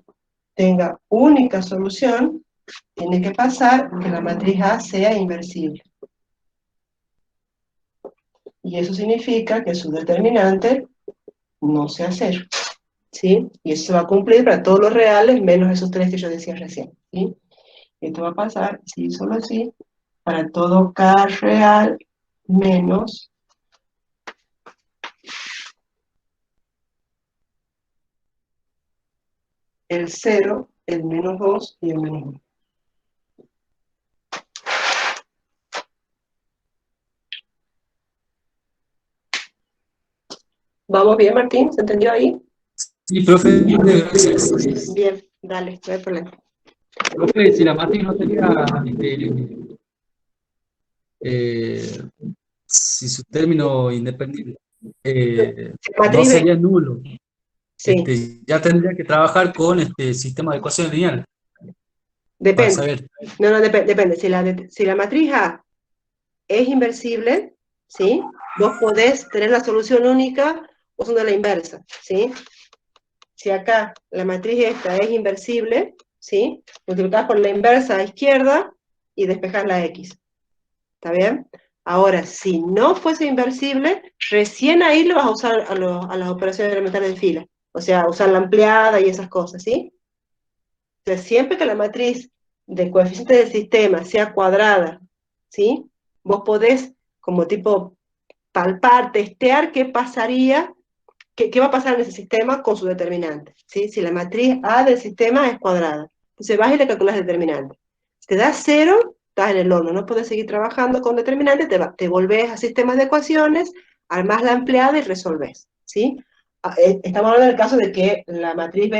S1: tenga única solución, tiene que pasar que la matriz A sea inversible. Y eso significa que su determinante no sea 0. ¿Sí? Y eso se va a cumplir para todos los reales, menos esos 3 que yo decía recién. ¿Sí? Esto va a pasar, sí, solo así, para todo K real menos el 0, el menos 2 y el menos 1. ¿Vamos bien, Martín? ¿Se entendió ahí?
S6: Sí, profe, gracias.
S1: Bien, dale, no hay problema.
S6: Profe, si la matriz no sería, si su término independiente no
S1: Matriz B,
S6: sería nulo,
S1: sí,
S6: ya tendría que trabajar con este sistema de ecuación lineal para
S1: depende.
S6: saber.
S1: No, depende. Si la matriz A es inversible, ¿sí? Vos podés tener la solución única usando la inversa, ¿sí? Si acá la matriz esta es inversible, ¿sí? Multiplicás por la inversa a izquierda y despejás la X. ¿Está bien? Ahora, si no fuese inversible, recién ahí lo vas a usar a las operaciones elementales de fila. O sea, usar la ampliada y esas cosas, ¿sí? O sea, siempre que la matriz de coeficiente del sistema sea cuadrada, ¿sí? Vos podés, como tipo, palpar, testear qué pasaría, qué va a pasar en ese sistema con su determinante, ¿sí? Si la matriz A del sistema es cuadrada. Entonces vas y le calculas el determinante. Si te da 0, estás en el horno, no puedes seguir trabajando con determinante, te volvés a sistemas de ecuaciones, armás la ampliada y resolvés, ¿sí? Estamos hablando del caso de que la matriz B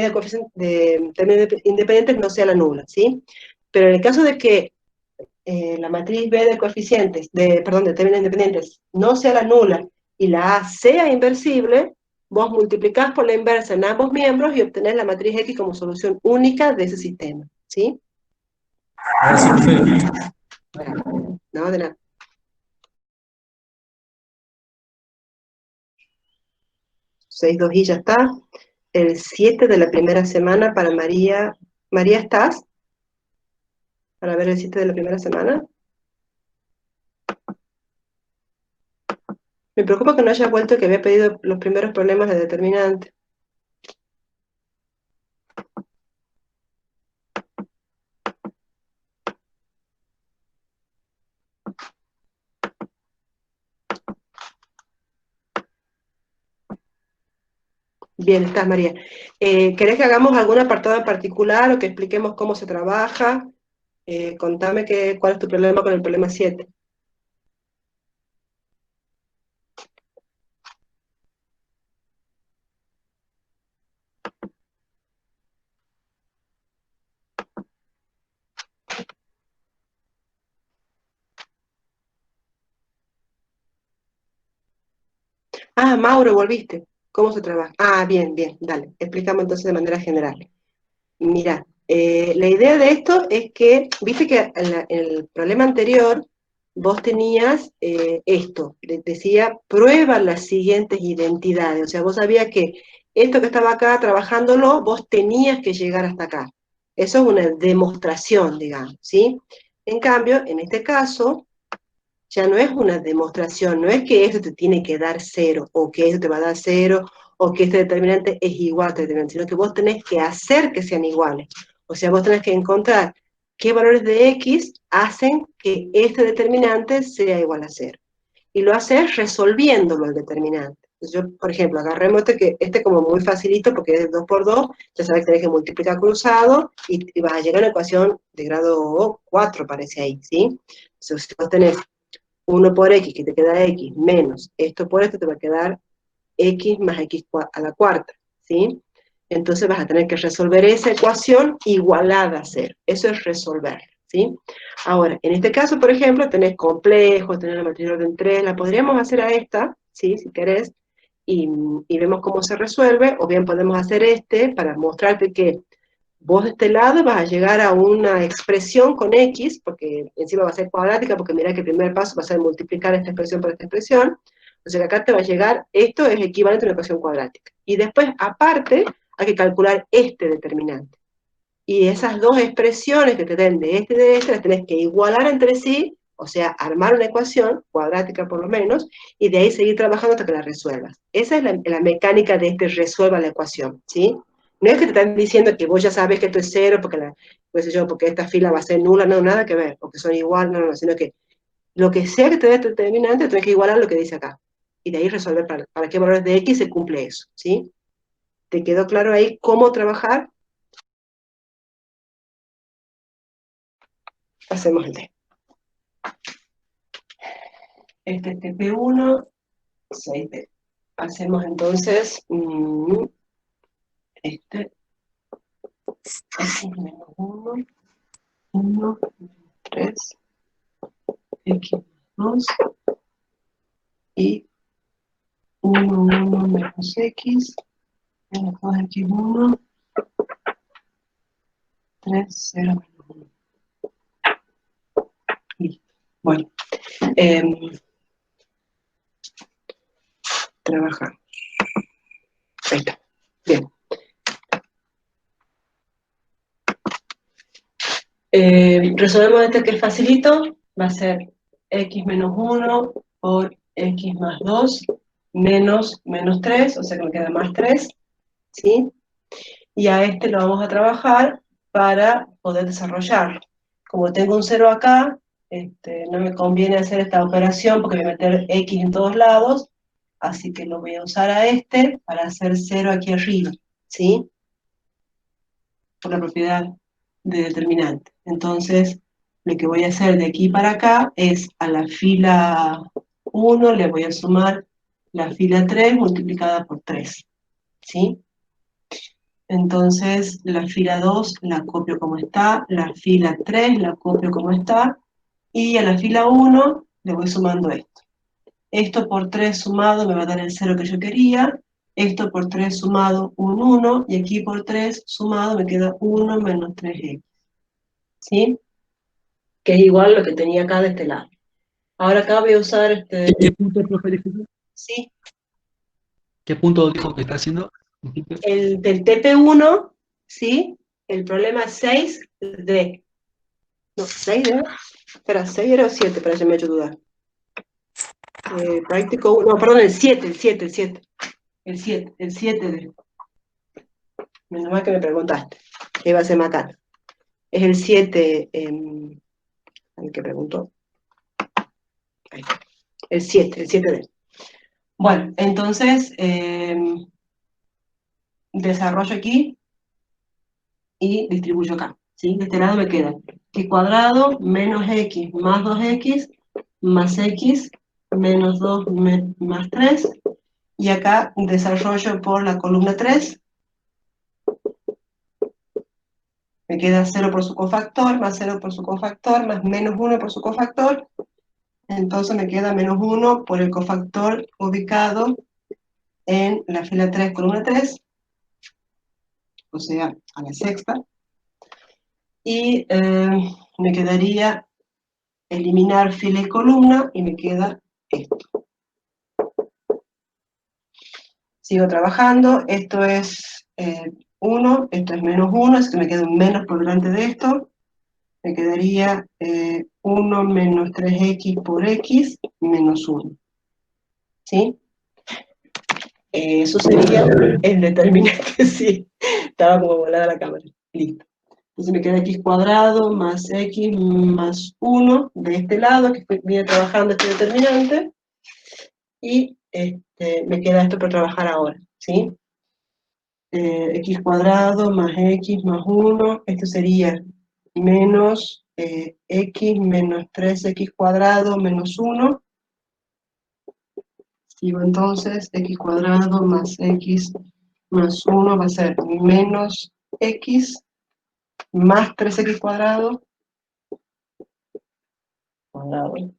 S1: de términos independientes no sea la nula, ¿sí? Pero en el caso de que la matriz B de coeficientes, perdón, de términos independientes, no sea la nula y la A sea inversible, vos multiplicás por la inversa en ambos miembros y obtenés la matriz X como solución única de ese sistema, ¿sí?
S6: Ahora sí, profe.
S1: No, de nada. 6-2 y ya está. El 7 de la primera semana para María. María, ¿estás? Para ver el 7 de la primera semana. Me preocupa que no haya vuelto que había pedido los primeros problemas de determinante. Bien, estás, María. ¿Querés que hagamos algún apartado en particular o que expliquemos cómo se trabaja? Contame cuál es tu problema con el problema 7. Ah, Mauro, volviste. ¿Cómo se trabaja? Ah, bien, bien, dale. Explicamos entonces de manera general. Mira, la idea de esto es que, viste que en el problema anterior vos tenías esto, decía, prueba las siguientes identidades, o sea, vos sabías que esto que estaba acá trabajándolo, vos tenías que llegar hasta acá. Eso es una demostración, digamos, ¿sí? En cambio, en este caso, ya no es una demostración, no es que esto te tiene que dar 0, o que esto te va a dar 0, o que este determinante es igual a este determinante, sino que vos tenés que hacer que sean iguales. O sea, vos tenés que encontrar qué valores de X hacen que este determinante sea igual a 0. Y lo haces resolviéndolo el determinante. Entonces yo, por ejemplo, agarremos este como muy facilito porque es 2 por 2, ya sabes que tenés que multiplicar cruzado y vas a llegar a una ecuación de grado 4, parece ahí, ¿sí? Entonces, si vos tenés 1 por x, que te queda x, menos esto por esto, te va a quedar x más x a la cuarta, ¿sí? Entonces vas a tener que resolver esa ecuación igualada a 0. Eso es resolver, ¿sí? Ahora, en este caso, por ejemplo, tenés complejos, tenés la matriz de orden 3, la podríamos hacer a esta, ¿sí? Si querés, y vemos cómo se resuelve, o bien podemos hacer para mostrarte que vos de este lado vas a llegar a una expresión con x, porque encima va a ser cuadrática, porque mira que el primer paso va a ser multiplicar esta expresión por esta expresión, o sea que acá te va a llegar, esto es equivalente a una ecuación cuadrática. Y después, aparte, hay que calcular este determinante. Y esas dos expresiones que te den de este y de este, las tenés que igualar entre sí, o sea, armar una ecuación, cuadrática por lo menos, y de ahí seguir trabajando hasta que la resuelvas. Esa es la mecánica de resuelva la ecuación, ¿sí? No es que te están diciendo que vos ya sabes que esto es 0, porque esta fila va a ser nula, no, nada que ver, porque son igual, no, sino que lo que sea que te dé este determinante, tenés que igualar lo que dice acá. Y de ahí resolver para qué valores de x se cumple eso, ¿sí? ¿Te quedó claro ahí cómo trabajar? Hacemos el D. Este es TP1, 6D. Hacemos entonces este x menos 1, 1, 3, x 2 y 1, 1 menos x, menos 2x1, 3, 0 menos 1. Listo. Bueno, trabajamos. Ahí está. Bien. Resolvemos este que es facilito, va a ser x menos 1 por x más 2 menos 3, o sea que me queda más 3, ¿sí? Y a este lo vamos a trabajar para poder desarrollarlo. Como tengo un 0 acá, no me conviene hacer esta operación porque voy a meter x en todos lados, así que lo voy a usar a para hacer 0 aquí arriba, ¿sí? Por la propiedad de determinante. Entonces, lo que voy a hacer de aquí para acá es a la fila 1 le voy a sumar la fila 3 multiplicada por 3, ¿sí? Entonces, la fila 2 la copio como está, la fila 3 la copio como está, y a la fila 1 le voy sumando esto. Esto por 3 sumado me va a dar el 0 que yo quería, esto por 3 sumado un 1, y aquí por 3 sumado me queda 1 menos 3x, ¿sí? Que es igual a lo que tenía acá de este lado. Ahora acá voy a usar
S6: ¿Qué punto, profe, disculpe?
S1: sí,
S6: ¿Qué punto dijo que está haciendo?
S1: el del TP1, ¿sí? El problema 6D. No, 6D. Espera, 6 era o 7, para que me ha hecho dudar. práctico, no, perdón, el 7, el 7, el 7. El 7 de... Menos mal que me preguntaste. Iba a ser Macán. Es el 7, el que preguntó. Ahí está. El 7 de... Bueno, entonces, desarrollo aquí y distribuyo acá. ¿Sí? De este lado me queda x cuadrado menos x más 2x más x menos 2 más 3. Y acá desarrollo por la columna 3. Me queda 0 por su cofactor, más 0 por su cofactor, más menos 1 por su cofactor. Entonces me queda menos 1 por el cofactor ubicado en la fila 3, columna 3, o sea, a la sexta. Y me quedaría eliminar fila y columna, y me queda esto. Sigo trabajando, esto es 1, esto es menos 1, así que me queda un menos por delante de esto. Me quedaría 1 menos 3x por x menos 1. ¿Sí? Eso sería el determinante, sí. Estaba como volada la cámara. Listo. Entonces me queda x cuadrado más x más 1 de este lado, que viene trabajando este determinante. Y me queda esto por trabajar ahora. ¿Sí? X cuadrado más x más 1. Esto sería menos x menos 3x cuadrado menos 1. Sigo entonces, x cuadrado más x más 1 va a ser menos x más 3x cuadrado, más 1.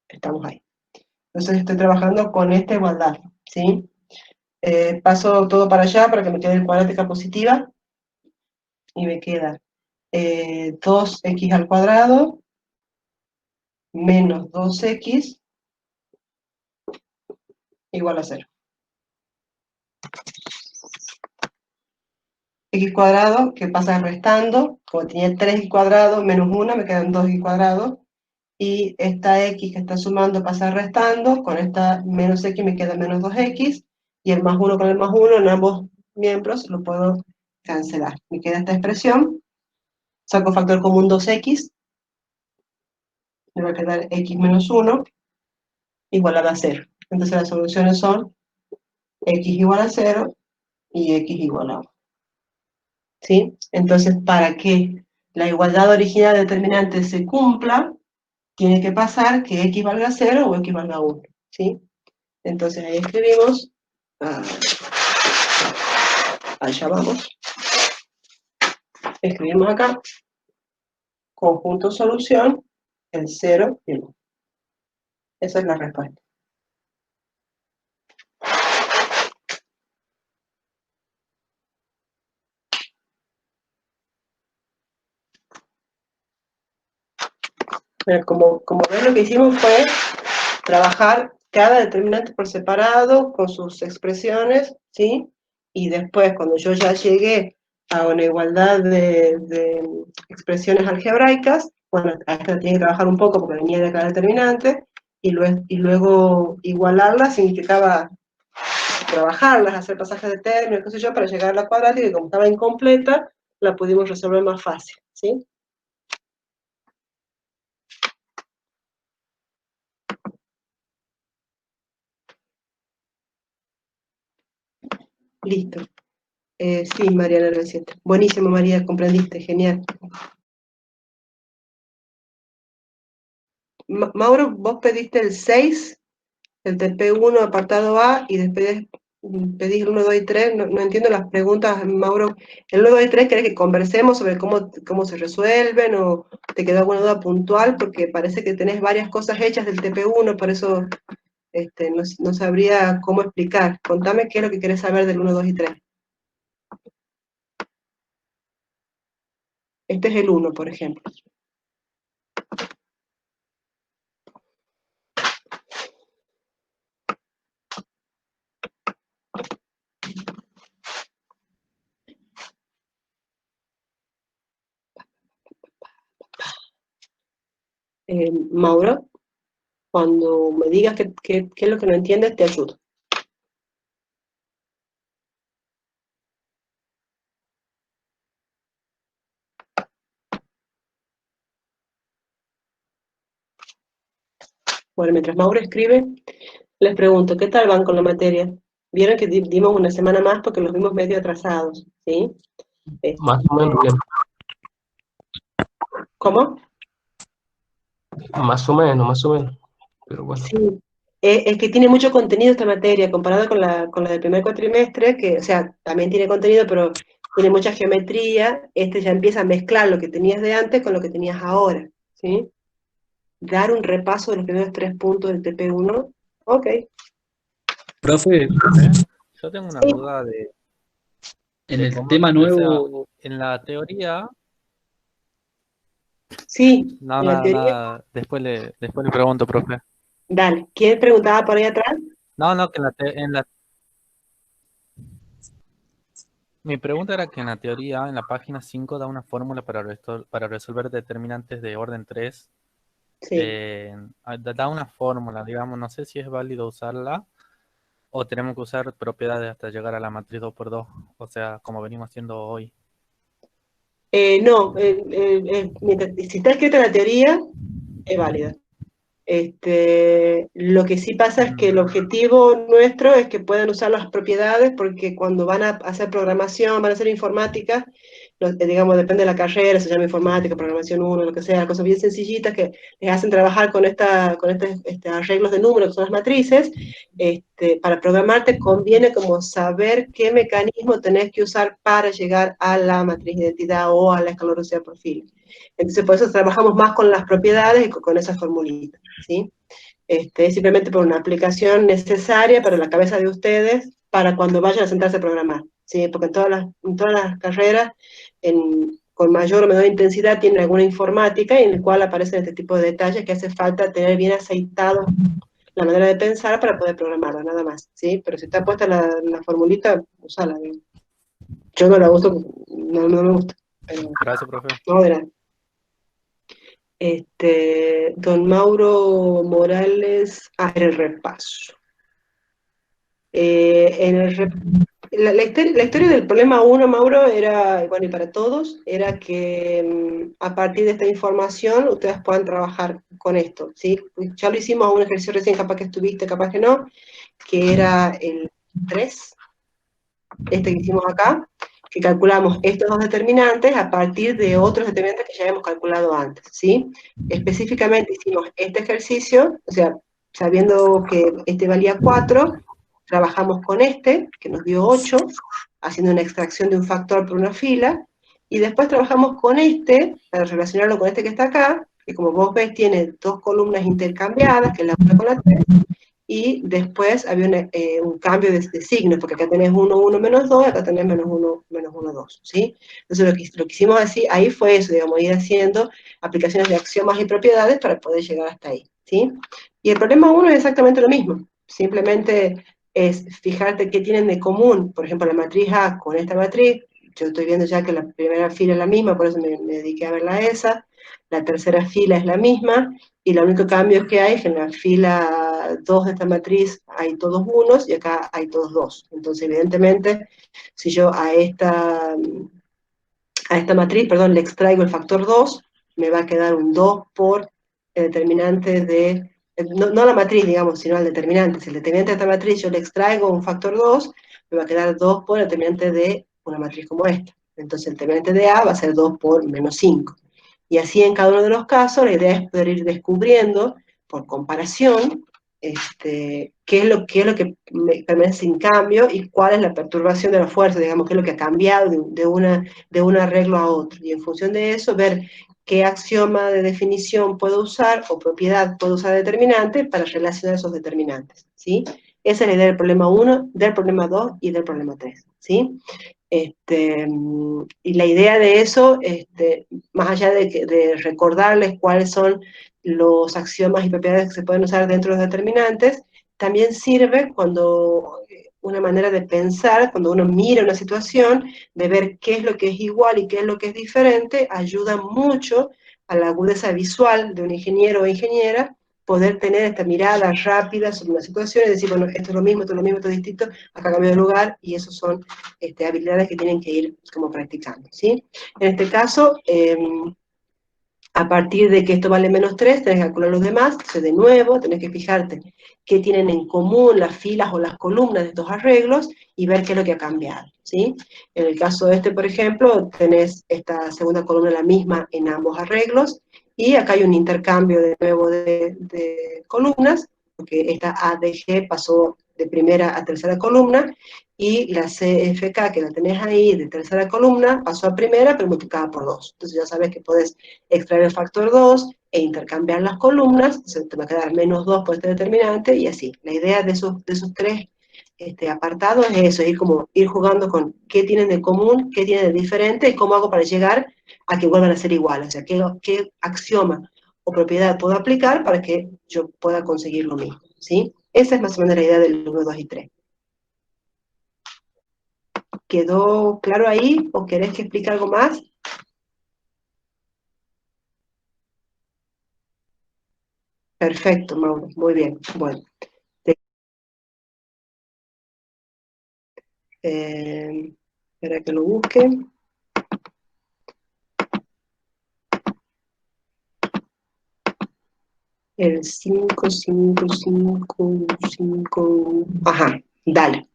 S1: Estamos ahí. Entonces estoy trabajando con esta igualdad, ¿sí? Paso todo para allá para que me quede en cuadrática positiva, y me queda 2x al cuadrado menos 2x igual a 0. X cuadrado, que pasa restando, como tenía 3x cuadrado menos 1, me quedan 2x cuadrado, y esta x que está sumando pasa restando, con esta menos x me queda menos 2x, y el más 1 con el más 1 en ambos miembros lo puedo cancelar. Me queda esta expresión, saco factor común 2x, me va a quedar x menos 1 igual a 0. Entonces las soluciones son x igual a 0 y x igual a 1. ¿Sí? Entonces, para que la igualdad original determinante se cumpla, tiene que pasar que x valga 0 o x valga 1. ¿Sí? Entonces ahí escribimos, allá vamos, escribimos acá, conjunto solución, el 0 y el 1. Esa es la respuesta. Pero como ven, lo que hicimos fue trabajar cada determinante por separado, con sus expresiones, ¿sí? Y después, cuando yo ya llegué a una igualdad de expresiones algebraicas, bueno, a esta tenía que trabajar un poco porque venía de cada determinante, y luego igualarlas significaba trabajarlas, hacer pasajes de términos, qué sé yo, para llegar a la cuadrática, y como estaba incompleta, la pudimos resolver más fácil, ¿sí? Listo. Sí, Mariana 97. Buenísimo, María, comprendiste, genial. Mauro, vos pediste el 6, el TP1 apartado A, y después pedís el 1, 2 y 3. No entiendo las preguntas, Mauro. El 1, 2 y 3, ¿querés que conversemos sobre cómo se resuelven, o te quedó alguna duda puntual? Porque parece que tenés varias cosas hechas del TP1, por eso no sabría cómo explicar. Contame qué es lo que querés saber del 1, 2 y 3. Este es el 1, por ejemplo. Mauro, cuando me digas qué es lo que no entiendes, te ayudo. Bueno, mientras Mauro escribe, les pregunto, ¿qué tal van con la materia? Vieron que dimos una semana más porque los vimos medio atrasados, ¿sí?
S5: Más o menos bien.
S1: ¿Cómo?
S5: Más o menos. Pero bueno.
S1: Sí, es que tiene mucho contenido esta materia, comparado con la del primer cuatrimestre, que, o sea, también tiene contenido, pero tiene mucha geometría. Este ya empieza a mezclar lo que tenías de antes con lo que tenías ahora, ¿sí? Dar un repaso de los primeros 3 puntos del TP1. Ok.
S6: Profe,
S4: Yo tengo una
S1: Sí,
S4: duda
S2: En
S4: de
S2: el
S4: cómo,
S2: tema
S4: o sea,
S2: nuevo,
S4: en la teoría,
S1: sí,
S4: no,
S1: en la
S4: nada,
S1: teoría.
S4: nada, después le pregunto, profe.
S1: Dale, ¿quién preguntaba por ahí atrás?
S4: No, no, que mi pregunta era que en la teoría, en la página 5 da una fórmula para resolver determinantes de orden 3.
S1: Sí.
S4: Da una fórmula, digamos, no sé si es válido usarla o tenemos que usar propiedades hasta llegar a la matriz 2x2, o sea, como venimos haciendo hoy.
S1: No, si está escrita en la teoría, es válida. Lo que sí pasa es que el objetivo nuestro es que puedan usar las propiedades, porque cuando van a hacer programación, van a hacer informática, digamos, depende de la carrera, se llama informática, programación 1, lo que sea, cosas bien sencillitas que les hacen trabajar con arreglos de números, que son las matrices. Para programar te conviene como saber qué mecanismo tenés que usar para llegar a la matriz de identidad o a la escalonocida por fila. Entonces, por eso trabajamos más con las propiedades y con esas formulitas, ¿sí? Simplemente por una aplicación necesaria para la cabeza de ustedes para cuando vayan a sentarse a programar, ¿sí? Porque en todas las carreras, con mayor o menor intensidad, tienen alguna informática en la cual aparecen este tipo de detalles que hace falta tener bien aceitado la manera de pensar para poder programarla, nada más, ¿sí? Pero si está puesta la formulita, usala. Yo no la uso, no me gusta, pero
S4: Gracias, profe.
S1: no, verán. Don Mauro Morales, era el repaso. En el la historia del problema 1, Mauro, era, bueno, y para todos, era que a partir de esta información ustedes puedan trabajar con esto, ¿sí? Ya lo hicimos un ejercicio recién, capaz que estuviste, capaz que no, que era el 3, que hicimos acá, que calculamos estos dos determinantes a partir de otros determinantes que ya habíamos calculado antes, ¿sí? Específicamente hicimos este ejercicio, o sea, sabiendo que este valía 4, trabajamos con este, que nos dio 8, haciendo una extracción de un factor por una fila, y después trabajamos con este, para relacionarlo con este que está acá, que como vos ves tiene dos columnas intercambiadas, que es la 1 con la 3, y después había un cambio de signo, porque acá tenés 1, 1, menos 2, acá tenés menos 1, 2, ¿sí? Entonces lo que hicimos así, ahí fue eso, digamos, ir haciendo aplicaciones de axiomas y propiedades para poder llegar hasta ahí, ¿sí? Y el problema 1 es exactamente lo mismo, simplemente es fijarte qué tienen de común, por ejemplo, la matriz A con esta matriz, yo estoy viendo ya que la primera fila es la misma, por eso me dediqué a verla esa, la tercera fila es la misma, y el único cambio que hay es que en la fila 2 de esta matriz hay todos unos y acá hay todos dos. Entonces, evidentemente, si yo a esta matriz, perdón, le extraigo el factor 2, me va a quedar un 2 por el determinante de, no la matriz, digamos, sino el determinante. Si el determinante de esta matriz yo le extraigo un factor 2, me va a quedar 2 por el determinante de una matriz como esta. Entonces, el determinante de A va a ser 2 por menos 5. Y así en cada uno de los casos, la idea es poder ir descubriendo, por comparación, qué es lo que permanece sin cambio y cuál es la perturbación de la fuerza, digamos, qué es lo que ha cambiado de un arreglo a otro. Y en función de eso, ver qué axioma de definición puedo usar o propiedad puedo usar determinante para relacionar esos determinantes, ¿sí? Esa es la idea del problema 1, del problema 2 y del problema 3, ¿sí? Y la idea de eso, más allá de recordarles cuáles son los axiomas y propiedades que se pueden usar dentro de los determinantes, también sirve cuando una manera de pensar, cuando uno mira una situación, de ver qué es lo que es igual y qué es lo que es diferente, ayuda mucho a la agudeza visual de un ingeniero o ingeniera, poder tener esta mirada rápida sobre una situación y decir, bueno, esto es lo mismo, esto es lo mismo, esto es distinto, acá cambio de lugar, y eso son habilidades que tienen que ir como practicando, ¿sí? En este caso, a partir de que esto vale menos 3, tenés que calcular los demás, entonces de nuevo tenés que fijarte qué tienen en común las filas o las columnas de estos arreglos y ver qué es lo que ha cambiado, ¿sí? En el caso de este, por ejemplo, tenés esta segunda columna la misma en ambos arreglos, y acá hay un intercambio de nuevo de columnas, porque esta ADG pasó de primera a tercera columna, y la CFK, que la tenés ahí de tercera columna, pasó a primera, pero multiplicada por 2. Entonces ya sabes que podés extraer el factor 2 e intercambiar las columnas, entonces te va a quedar menos 2 por este determinante, y así. La idea de esos tres apartados es eso, ir jugando con qué tienen de común, qué tienen de diferente, y cómo hago para llegar a que vuelvan a ser iguales, o sea, qué axioma o propiedad puedo aplicar para que yo pueda conseguir lo mismo, ¿sí? Esa es más o menos la idea del 1, 2 y 3. ¿Quedó claro ahí o querés que explique algo más? Perfecto, Mauro, muy bien. Bueno, espera que lo busque. El 5, 5, 5, 5. Ajá, dale.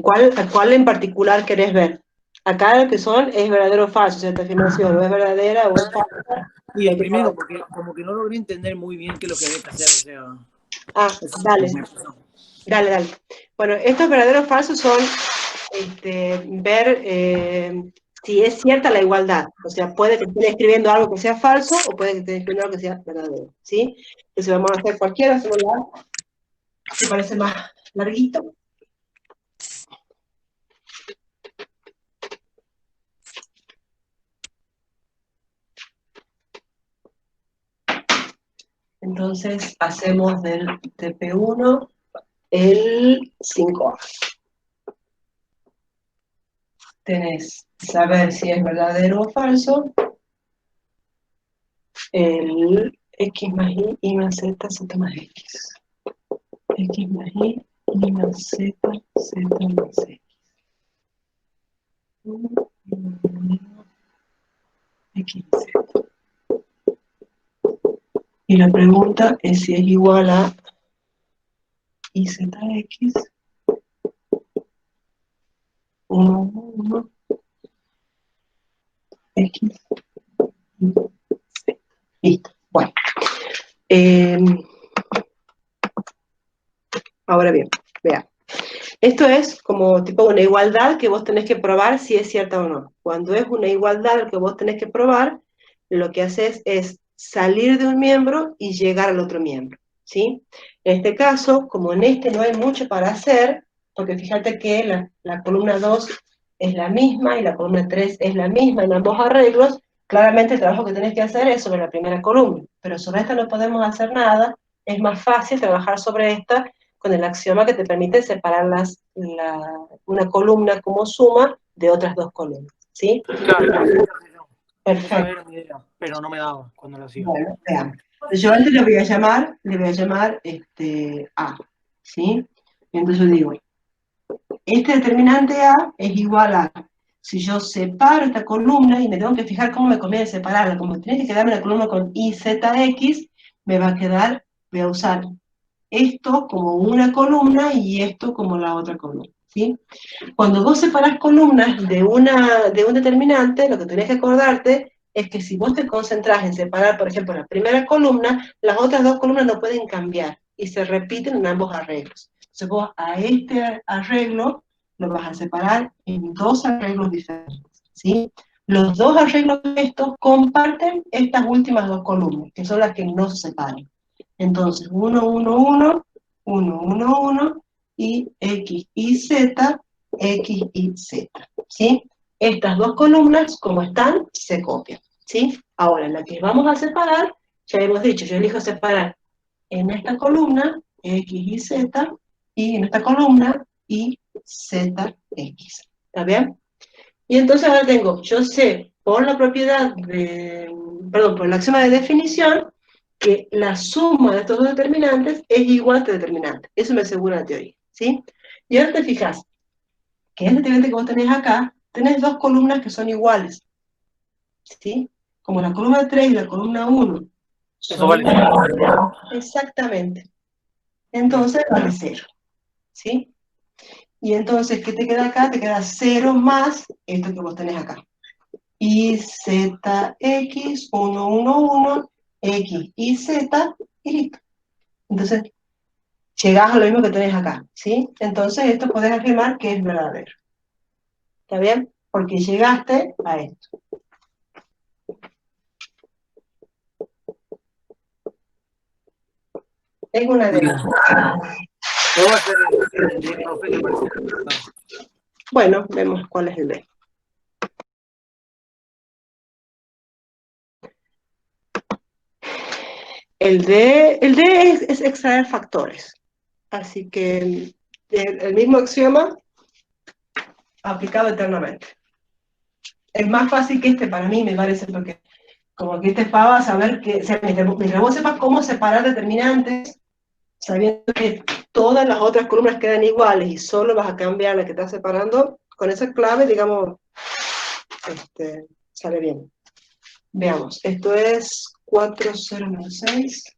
S1: ¿Cuál en particular querés ver? Acá lo que son es verdadero o falso, o sea, esta afirmación no es verdadera o es falsa.
S7: Y el primero, porque como que no logré entender muy bien qué es lo que había que hacer, o sea.
S1: Dale. Dale. Bueno, estos verdaderos o falsos son ver si es cierta la igualdad. O sea, puede que esté escribiendo algo que sea falso o puede que esté escribiendo algo que sea verdadero, ¿sí? Entonces vamos a hacer cualquiera, hacemos ¿te parece más larguito? Entonces hacemos del TP1 el 5A. Tenés saber si es verdadero o falso, el X más Y más Z, Z más X. X más Y más Z, Z más X. X, Z. Y la pregunta es si es igual a IZX 1, 1, X, Y, Z. Listo. Bueno. Ahora bien, vean. Esto es como tipo una igualdad que vos tenés que probar si es cierta o no. Cuando es una igualdad que vos tenés que probar, lo que haces es salir de un miembro y llegar al otro miembro, ¿sí? En este caso, como en este no hay mucho para hacer, porque fíjate que la columna 2 es la misma y la columna 3 es la misma en ambos arreglos, claramente el trabajo que tenés que hacer es sobre la primera columna, pero sobre esta no podemos hacer nada, es más fácil trabajar sobre esta con el axioma que te permite separar una columna como suma de otras dos columnas, ¿sí?
S7: Claro,
S1: perfecto.
S7: Esa era mi idea, pero no me daba cuando lo hacía.
S1: Bueno, veamos. Yo antes le voy a llamar A, ¿sí? Entonces digo, este determinante A es igual a, si yo separo esta columna, y me tengo que fijar cómo me conviene separarla, como tiene que quedarme la columna con IZX, me va a quedar, voy a usar esto como una columna y esto como la otra columna, ¿sí? Cuando vos separás columnas de un determinante, lo que tenés que acordarte es que si vos te concentrás en separar, por ejemplo, la primera columna, las otras dos columnas no pueden cambiar y se repiten en ambos arreglos. Entonces vos a este arreglo lo vas a separar en dos arreglos diferentes, ¿sí? Los dos arreglos estos comparten estas últimas dos columnas, que son las que no se separan. Entonces, 1, 1, 1, 1, 1, 1, y X y Z, X y Z, ¿sí? Estas dos columnas, como están, se copian, ¿sí? Ahora, la que vamos a separar, ya hemos dicho, yo elijo separar en esta columna, X y Z, y en esta columna, Y, Z, X, ¿está bien? Y entonces ahora tengo, yo sé por la propiedad de, perdón, por el axioma de definición, que la suma de estos dos determinantes es igual a este determinante. Eso me asegura la teoría, ¿sí? Y ahora te fijas que este determinante que vos tenés acá, tenés dos columnas que son iguales, ¿sí? Como la columna 3 y la columna 1
S7: Eso
S1: son
S7: vale.
S1: iguales, exactamente. Entonces vale 0, ¿sí? Y entonces, ¿qué te queda acá? Te queda 0 más esto que vos tenés acá. Y z x 1, 1, 1, x y z, y listo. Entonces, llegás a lo mismo que tenés acá, ¿sí? Entonces, esto podés afirmar que es verdadero. ¿Está bien? Porque llegaste a esto. Es una de las.
S7: ¿Puedo hacer el D, profe, que parece que está?
S1: Bueno, vemos cuál es el D. El D es extraer factores. Así que el mismo axioma aplicado eternamente. Es más fácil que este para mí, me parece, porque como que este es para saber que, o sea, mientras vos sepas cómo separar determinantes, sabiendo que todas las otras columnas quedan iguales y solo vas a cambiar la que estás separando, con esa clave, digamos, sale bien. Veamos, esto es 4, 0, menos 6,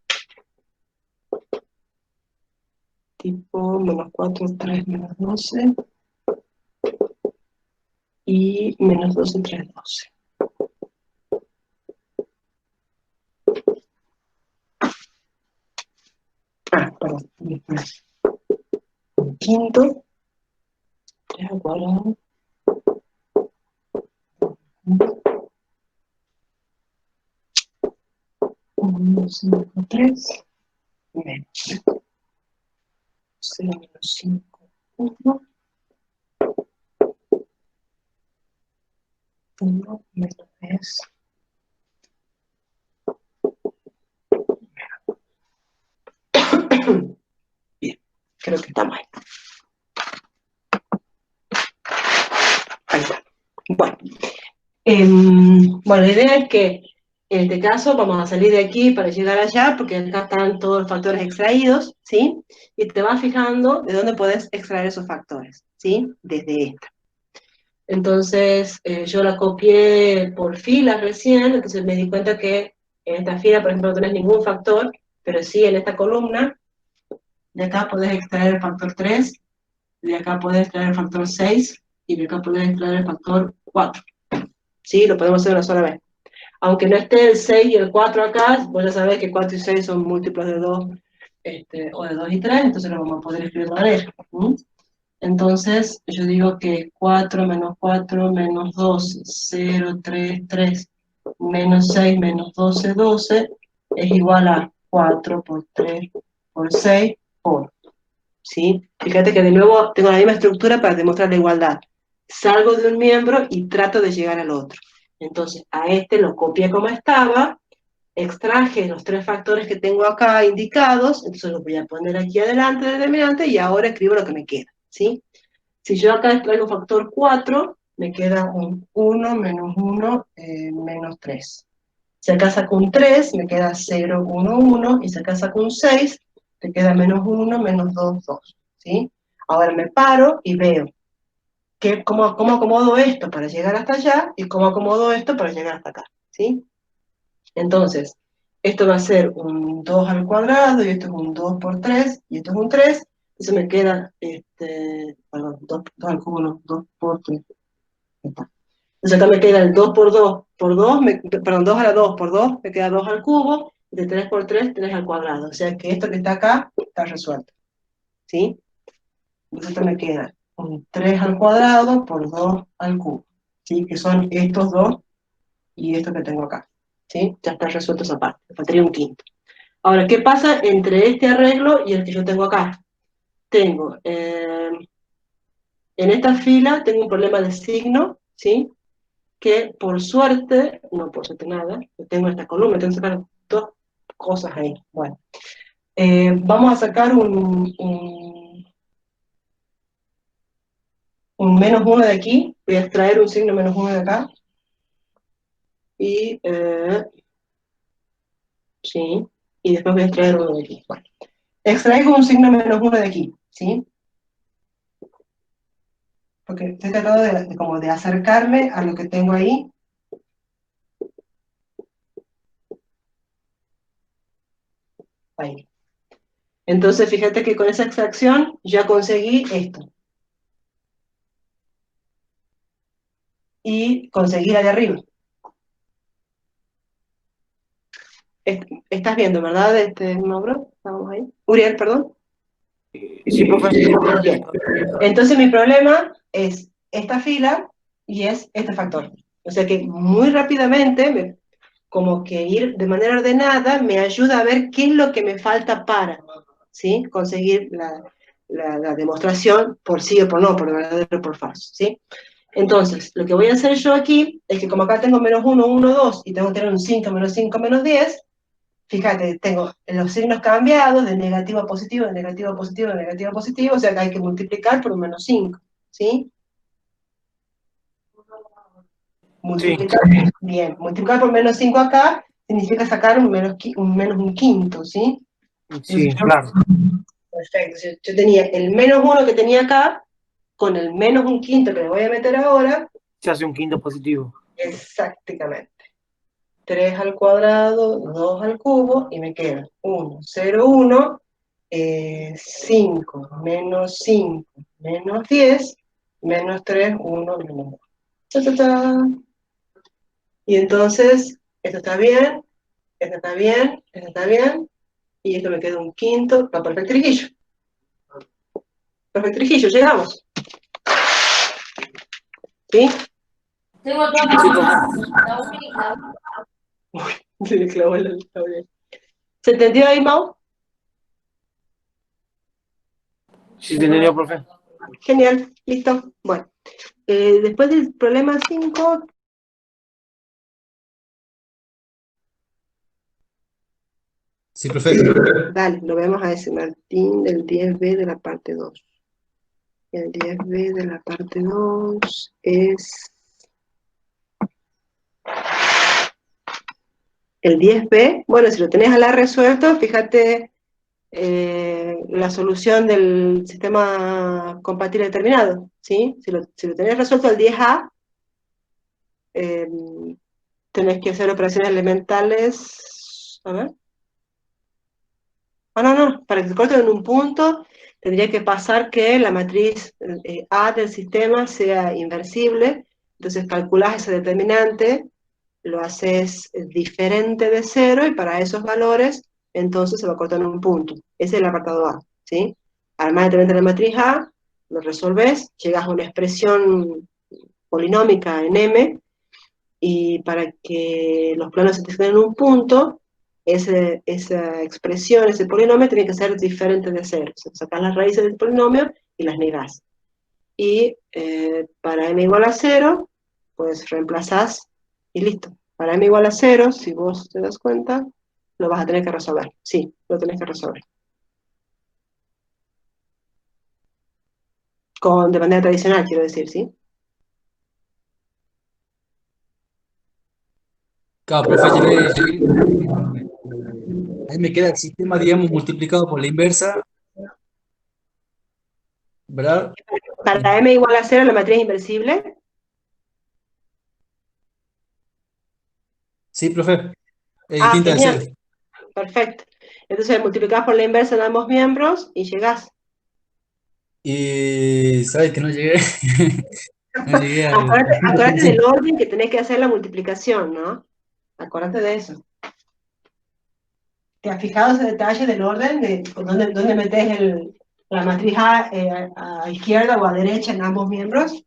S1: tipo menos 4, 3, menos 12, y menos 12, 3, 12. Perdón, después. Quinto, 3 al cuadrado. 1, 5, 3, menos 0, menos 5, 1, 1, menos 3. Bien, creo que está mal. Ahí está. Bueno, la idea es que en este caso vamos a salir de aquí para llegar allá, porque acá están todos los factores extraídos, ¿sí? Y te vas fijando de dónde puedes extraer esos factores, ¿sí? Desde esta. Entonces, yo la copié por filas recién, entonces me di cuenta que en esta fila, por ejemplo, no tenés ningún factor, pero sí en esta columna, de acá podés extraer el factor 3, de acá podés extraer el factor 6, y de acá podés extraer el factor 4. ¿Sí? Lo podemos hacer una sola vez. Aunque no esté el 6 y el 4 acá, vos ya sabés que 4 y 6 son múltiplos de 2, o de 2 y 3, entonces lo vamos a poder escribir de manera. Entonces, yo digo que 4 menos 4 menos 2, 0, 3, 3, menos 6 menos 12, 12, es igual a 4 por 3 por 6 por, ¿sí? Fíjate que de nuevo tengo la misma estructura para demostrar la igualdad. Salgo de un miembro y trato de llegar al otro. Entonces, a este lo copié como estaba, extraje los tres factores que tengo acá indicados, entonces los voy a poner aquí adelante del determinante y ahora escribo lo que me queda, ¿sí? Si yo acá extraigo factor 4, me queda un 1 menos 1 menos 3. Si acá saco un 3, me queda 0, 1, 1, y si acá saco un 6, te queda menos 1, menos 2, 2, ¿sí? Ahora me paro y veo cómo acomodo esto para llegar hasta allá y cómo acomodo esto para llegar hasta acá, ¿sí? Entonces, esto va a ser un 2 al cuadrado, y esto es un 2 por 3, y esto es un 3, entonces me queda, perdón, 2 al cubo, no, 2 por 3, está. Entonces acá me queda el 2 por 2 por 2, perdón, 2 a la 2 por 2, me queda 2 al cubo, de 3 por 3, 3 al cuadrado, o sea que esto que está acá está resuelto, ¿sí? Entonces esto me queda un 3 al cuadrado por 2 al cubo, ¿sí? Que son estos dos y esto que tengo acá, ¿sí? Ya está resuelto esa parte, me faltaría un quinto. Ahora, ¿qué pasa entre este arreglo y el que yo tengo acá? Tengo, en esta fila tengo un problema de signo, ¿sí? Que por suerte, no por suerte nada, tengo esta columna, tengo que sacar dos cosas ahí. Bueno, vamos a sacar un menos 1 de aquí, voy a extraer un signo menos 1 de acá, y, sí, y después voy a extraer uno de aquí. Bueno, extraigo un signo -1 de aquí, ¿sí? Porque estoy tratando como de acercarme a lo que tengo ahí. Ahí. Entonces, fíjate que con esa extracción ya conseguí esto. Y conseguí la de arriba. Estás viendo, ¿verdad? Mauro, estamos ahí. Uriel, perdón.
S7: Sí, profe.
S1: Bien. Entonces mi problema es esta fila y es este factor. O sea que muy rápidamente, como que ir de manera ordenada, me ayuda a ver qué es lo que me falta para, ¿sí? Conseguir la demostración por sí o por no, por verdadero o por falso, ¿sí? Entonces, lo que voy a hacer yo aquí es que como acá tengo -1, 1, 2 y tengo que tener un 5, -5, -10, fíjate, tengo los signos cambiados de negativo a positivo, de negativo a positivo, de negativo a positivo, o sea que hay que multiplicar por un -5, ¿sí?
S7: Sí,
S1: Multiplicar, bien, multiplicar por -5 acá significa sacar un menos un quinto, ¿sí? Entonces,
S7: sí, claro.
S1: perfecto, yo tenía el -1 que tenía acá, con el menos un quinto que le voy a meter ahora,
S7: Se hace un quinto positivo.
S1: exactamente. 3 al cuadrado, 2 al cubo, y me queda 1, 0, 1, 5, -5, -10, -3, 1, -1. Ta, ta, ta. Y entonces, esto está bien, esto está bien, esto está bien, y esto me queda un quinto, va perfectrijillo. Perfectrijillo, llegamos. ¿Sí?
S7: Sí, profe.
S1: Se le clavó está bien. ¿Se entendió ahí, Mau?
S7: Sí, te entendió, profe.
S1: Genial, listo. Bueno, después del problema 5,
S6: Sí, profe.
S1: dale, lo vemos a ese Martín del 10B de la parte 2. El 10B de la parte 2 es... El 10B, bueno, si lo tenés a la resuelto, fíjate la solución del sistema compatible determinado, ¿sí? Si lo tenés resuelto al 10A, eh, tenés que hacer operaciones elementales, a ver. Ah, no, no, para que se corte en un punto, tendría que pasar que la matriz A del sistema sea inversible, entonces calculás ese determinante, lo haces diferente de cero, y para esos valores, entonces se va a cortar en un punto. Ese es el apartado A, ¿sí? Armás de la matriz A, lo resolves, llegas a una expresión polinómica en M, y para que los planos se tengan en un punto, esa expresión, ese polinomio, tiene que ser diferente de cero. O sea, sacás las raíces del polinomio y las negás. Y para m igual a 0, pues reemplazás y listo. Para m igual a 0, si vos te das cuenta, lo vas a tener que resolver. Sí, lo tenés que resolver. De manera tradicional, quiero decir, ¿sí?
S6: Claro, profe, llegué. Ahí me queda el sistema, digamos, multiplicado por la inversa, ¿verdad?
S1: Para m igual a 0, la matriz inversible.
S6: Sí, profe, es
S1: Ah,
S6: distinta de cero.
S1: genial. Perfecto. Entonces multiplicás por la inversa en ambos miembros y llegás.
S6: Y sabes que no llegué, no llegué al quinto
S1: Acordate del
S6: principio.
S1: orden que tenés que hacer la multiplicación, ¿no? Acordate de eso. ¿Te has fijado ese detalle del orden de dónde metes la matriz A a izquierda o a derecha en ambos miembros?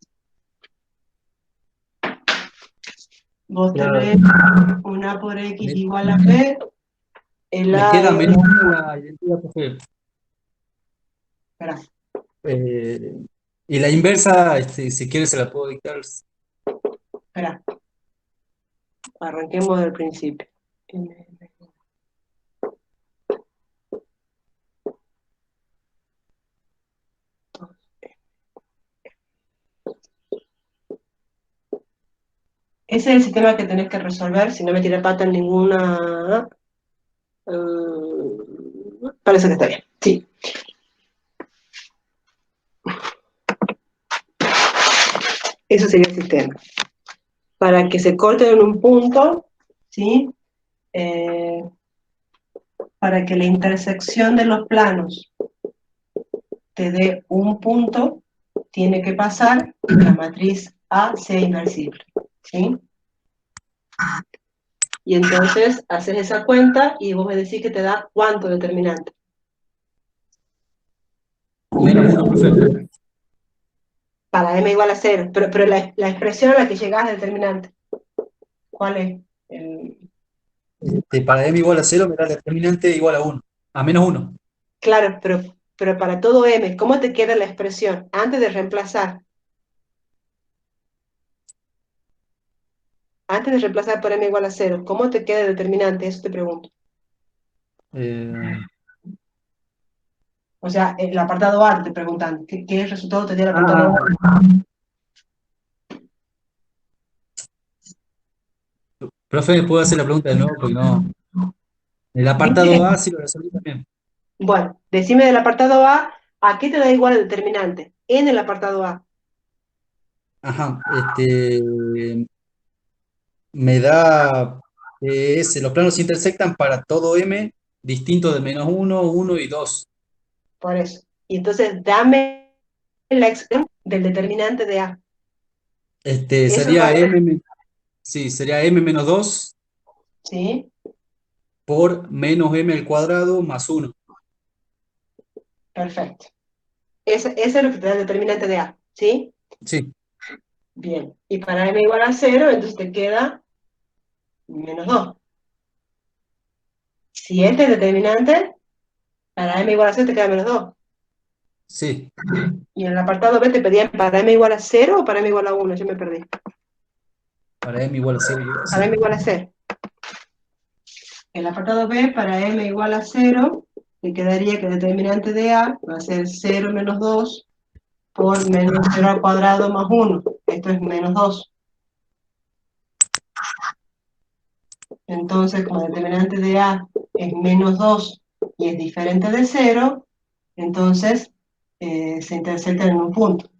S1: Vos
S6: Claro,
S1: tenés una por X
S6: me,
S1: igual a B, el
S6: me
S1: A
S6: queda
S1: es...
S6: -1 la identidad, profe.
S1: Espera,
S6: Eh, y la inversa, si quieres, se la puedo dictar.
S1: espera, arranquemos del principio. Ese es el sistema que tenés que resolver, si no me tira pata en ninguna... parece que está bien, sí. Eso sería el sistema. Para que se corten en un punto, ¿sí? Para que la intersección de los planos te dé un punto, tiene que pasar que la matriz A sea inversible, ¿sí? Y entonces haces esa cuenta y vos me decís que te da ¿cuánto determinante?
S6: -1, profe.
S1: Para m igual a 0, pero la expresión a la que llegás es determinante. ¿Cuál es?
S6: Para m igual a 0 me da el determinante igual a 1, a -1.
S1: Claro, pero para todo m, ¿cómo te queda la expresión? Antes de reemplazar. Antes de reemplazar por m igual a 0, ¿cómo te queda el determinante? Eso te pregunto. O sea, el apartado A te preguntan, ¿qué resultado te dio el apartado A?
S6: Profe, ¿puedo hacer la pregunta de nuevo? Porque no. El apartado A sí lo resolví también.
S1: Bueno, decime del apartado ¿a qué te da igual el determinante? En el apartado A.
S6: Ajá, me da los planos se intersectan para todo m distinto de -1, 1 y 2.
S1: Por eso. Y entonces dame la expresión del determinante de A. Eso
S6: Sería
S1: es
S6: sí, sería m menos 2
S1: ¿sí?
S6: por menos m al cuadrado más 1.
S1: Perfecto. Ese es lo que te da el determinante de A, ¿sí?
S6: Sí,
S1: Bien. Y para m igual a 0, entonces te queda menos 2. Si este es el determinante, para m igual a 0 te queda menos 2.
S6: sí.
S1: Y en el apartado B te pedían para m igual a 0 o para m igual a 1, yo me perdí.
S6: Para m igual a 0.
S1: Para m igual a 0. El apartado B, para m igual a 0, te quedaría que el determinante de A va a ser 0 menos 2 por menos 0 al cuadrado más 1. Esto es menos 2. Entonces, como el determinante de A es menos 2 y es diferente de 0, entonces se intersectan en un punto.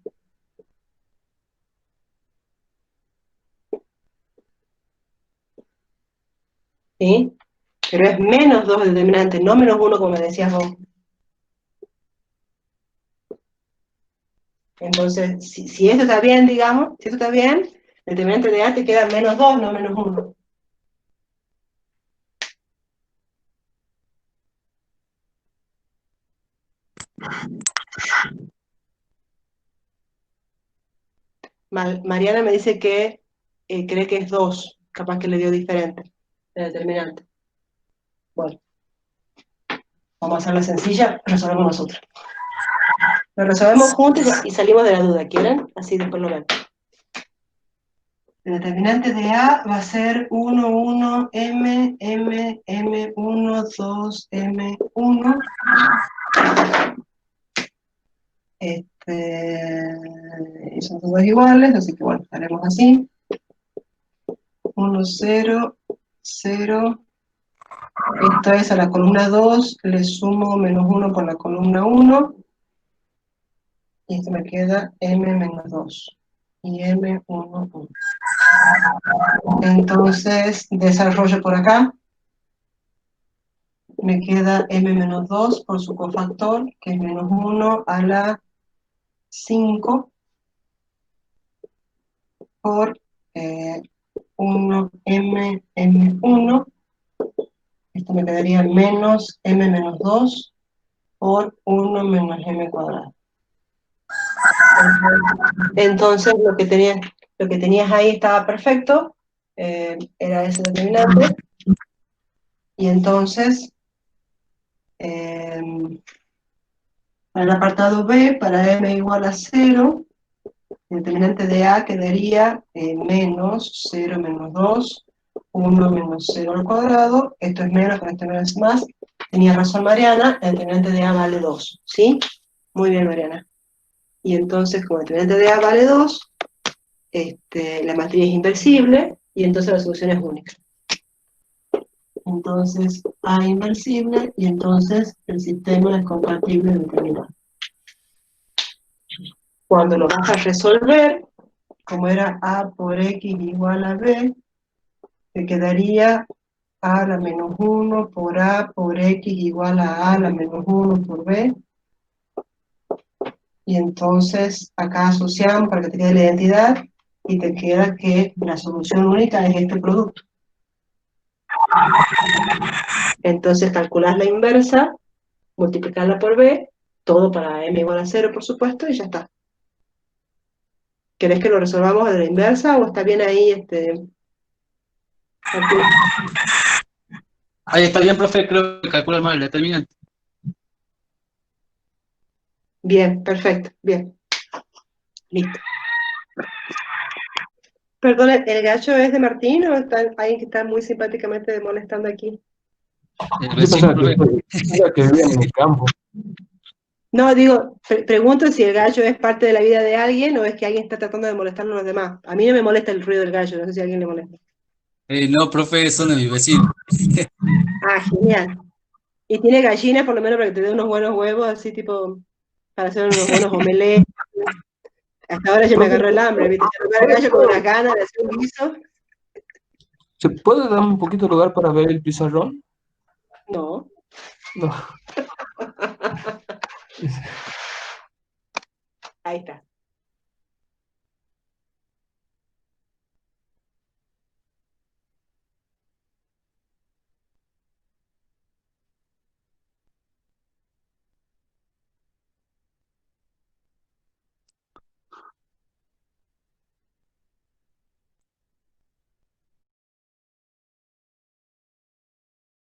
S1: ¿Sí? Pero es menos 2 el determinante, no menos 1 como me decías vos. Entonces, si esto está bien, digamos, si esto está bien, el determinante de A te queda menos 2, no menos 1. Mariana me dice que cree que es 2, capaz que le dio diferente, el determinante. Bueno, vamos a hacerla sencilla, resolvemos nosotros. Lo resolvemos juntos y salimos de la duda, ¿quieren? Así después lo ven. El determinante de A va a ser 1, 1, M, M, M, 1, 2, M, 1. Son todos iguales, así que bueno, haremos así. 1, 0, 0. Esto es a la columna 2, le sumo menos 1 por la columna 1. Y esto me queda M menos 2. Y M, 1, 1. Entonces, desarrollo por acá. Me queda M menos 2 por su cofactor, que es menos 1 a la 5 por 1 M, M1. Esto me quedaría menos M menos 2 por 1 menos M cuadrado. Entonces lo que tenías ahí estaba perfecto, era ese determinante. Y entonces, para el apartado B, para M igual a 0, el determinante de A quedaría menos 0 menos 2, 1 menos 0 al cuadrado. Esto es menos, con esto menos es más. Tenía razón Mariana, el determinante de A vale 2, ¿sí? Muy bien, Mariana. Y entonces, como el determinante de A vale 2, la matriz es inversible, y entonces la solución es única. Entonces, A inversible, y entonces el sistema es compatible determinado. Cuando lo vas a resolver, como era A por X igual a B, te quedaría A a la menos 1 por A por X igual a la menos 1 por B. Y entonces acá asociamos para que te quede la identidad y te queda que la solución única es este producto. Entonces calculas la inversa, multiplicarla por B, todo para M igual a 0 por supuesto, y ya está. ¿Querés que lo resolvamos de la inversa o está bien ahí aquí?
S6: Ahí está bien, profe, creo que calcula mal el determinante.
S1: Bien, perfecto, bien. Listo. Perdón, ¿el gallo es de Martín o está alguien que está muy simpáticamente molestando aquí?
S6: El
S5: Yo
S6: vecino,
S5: pensaba
S6: profe.
S5: que vivían en el campo.
S1: No, digo, pregunto si el gallo es parte de la vida de alguien o es que alguien está tratando de molestarnos a los demás. A mí no me molesta el ruido del gallo, no sé si a alguien le molesta.
S6: No, profe, son de mi vecino.
S1: Ah, genial. Y tiene gallina por lo menos para que te dé unos buenos huevos, así tipo, para hacer unos buenos omelets. Hasta ahora ya me agarró el hambre, ¿viste? Ya me agarró el gallo con unas ganas de hacer un guiso.
S5: ¿Se puede dar un poquito de lugar para ver el pizarrón?
S1: No.
S5: No.
S1: Ahí está.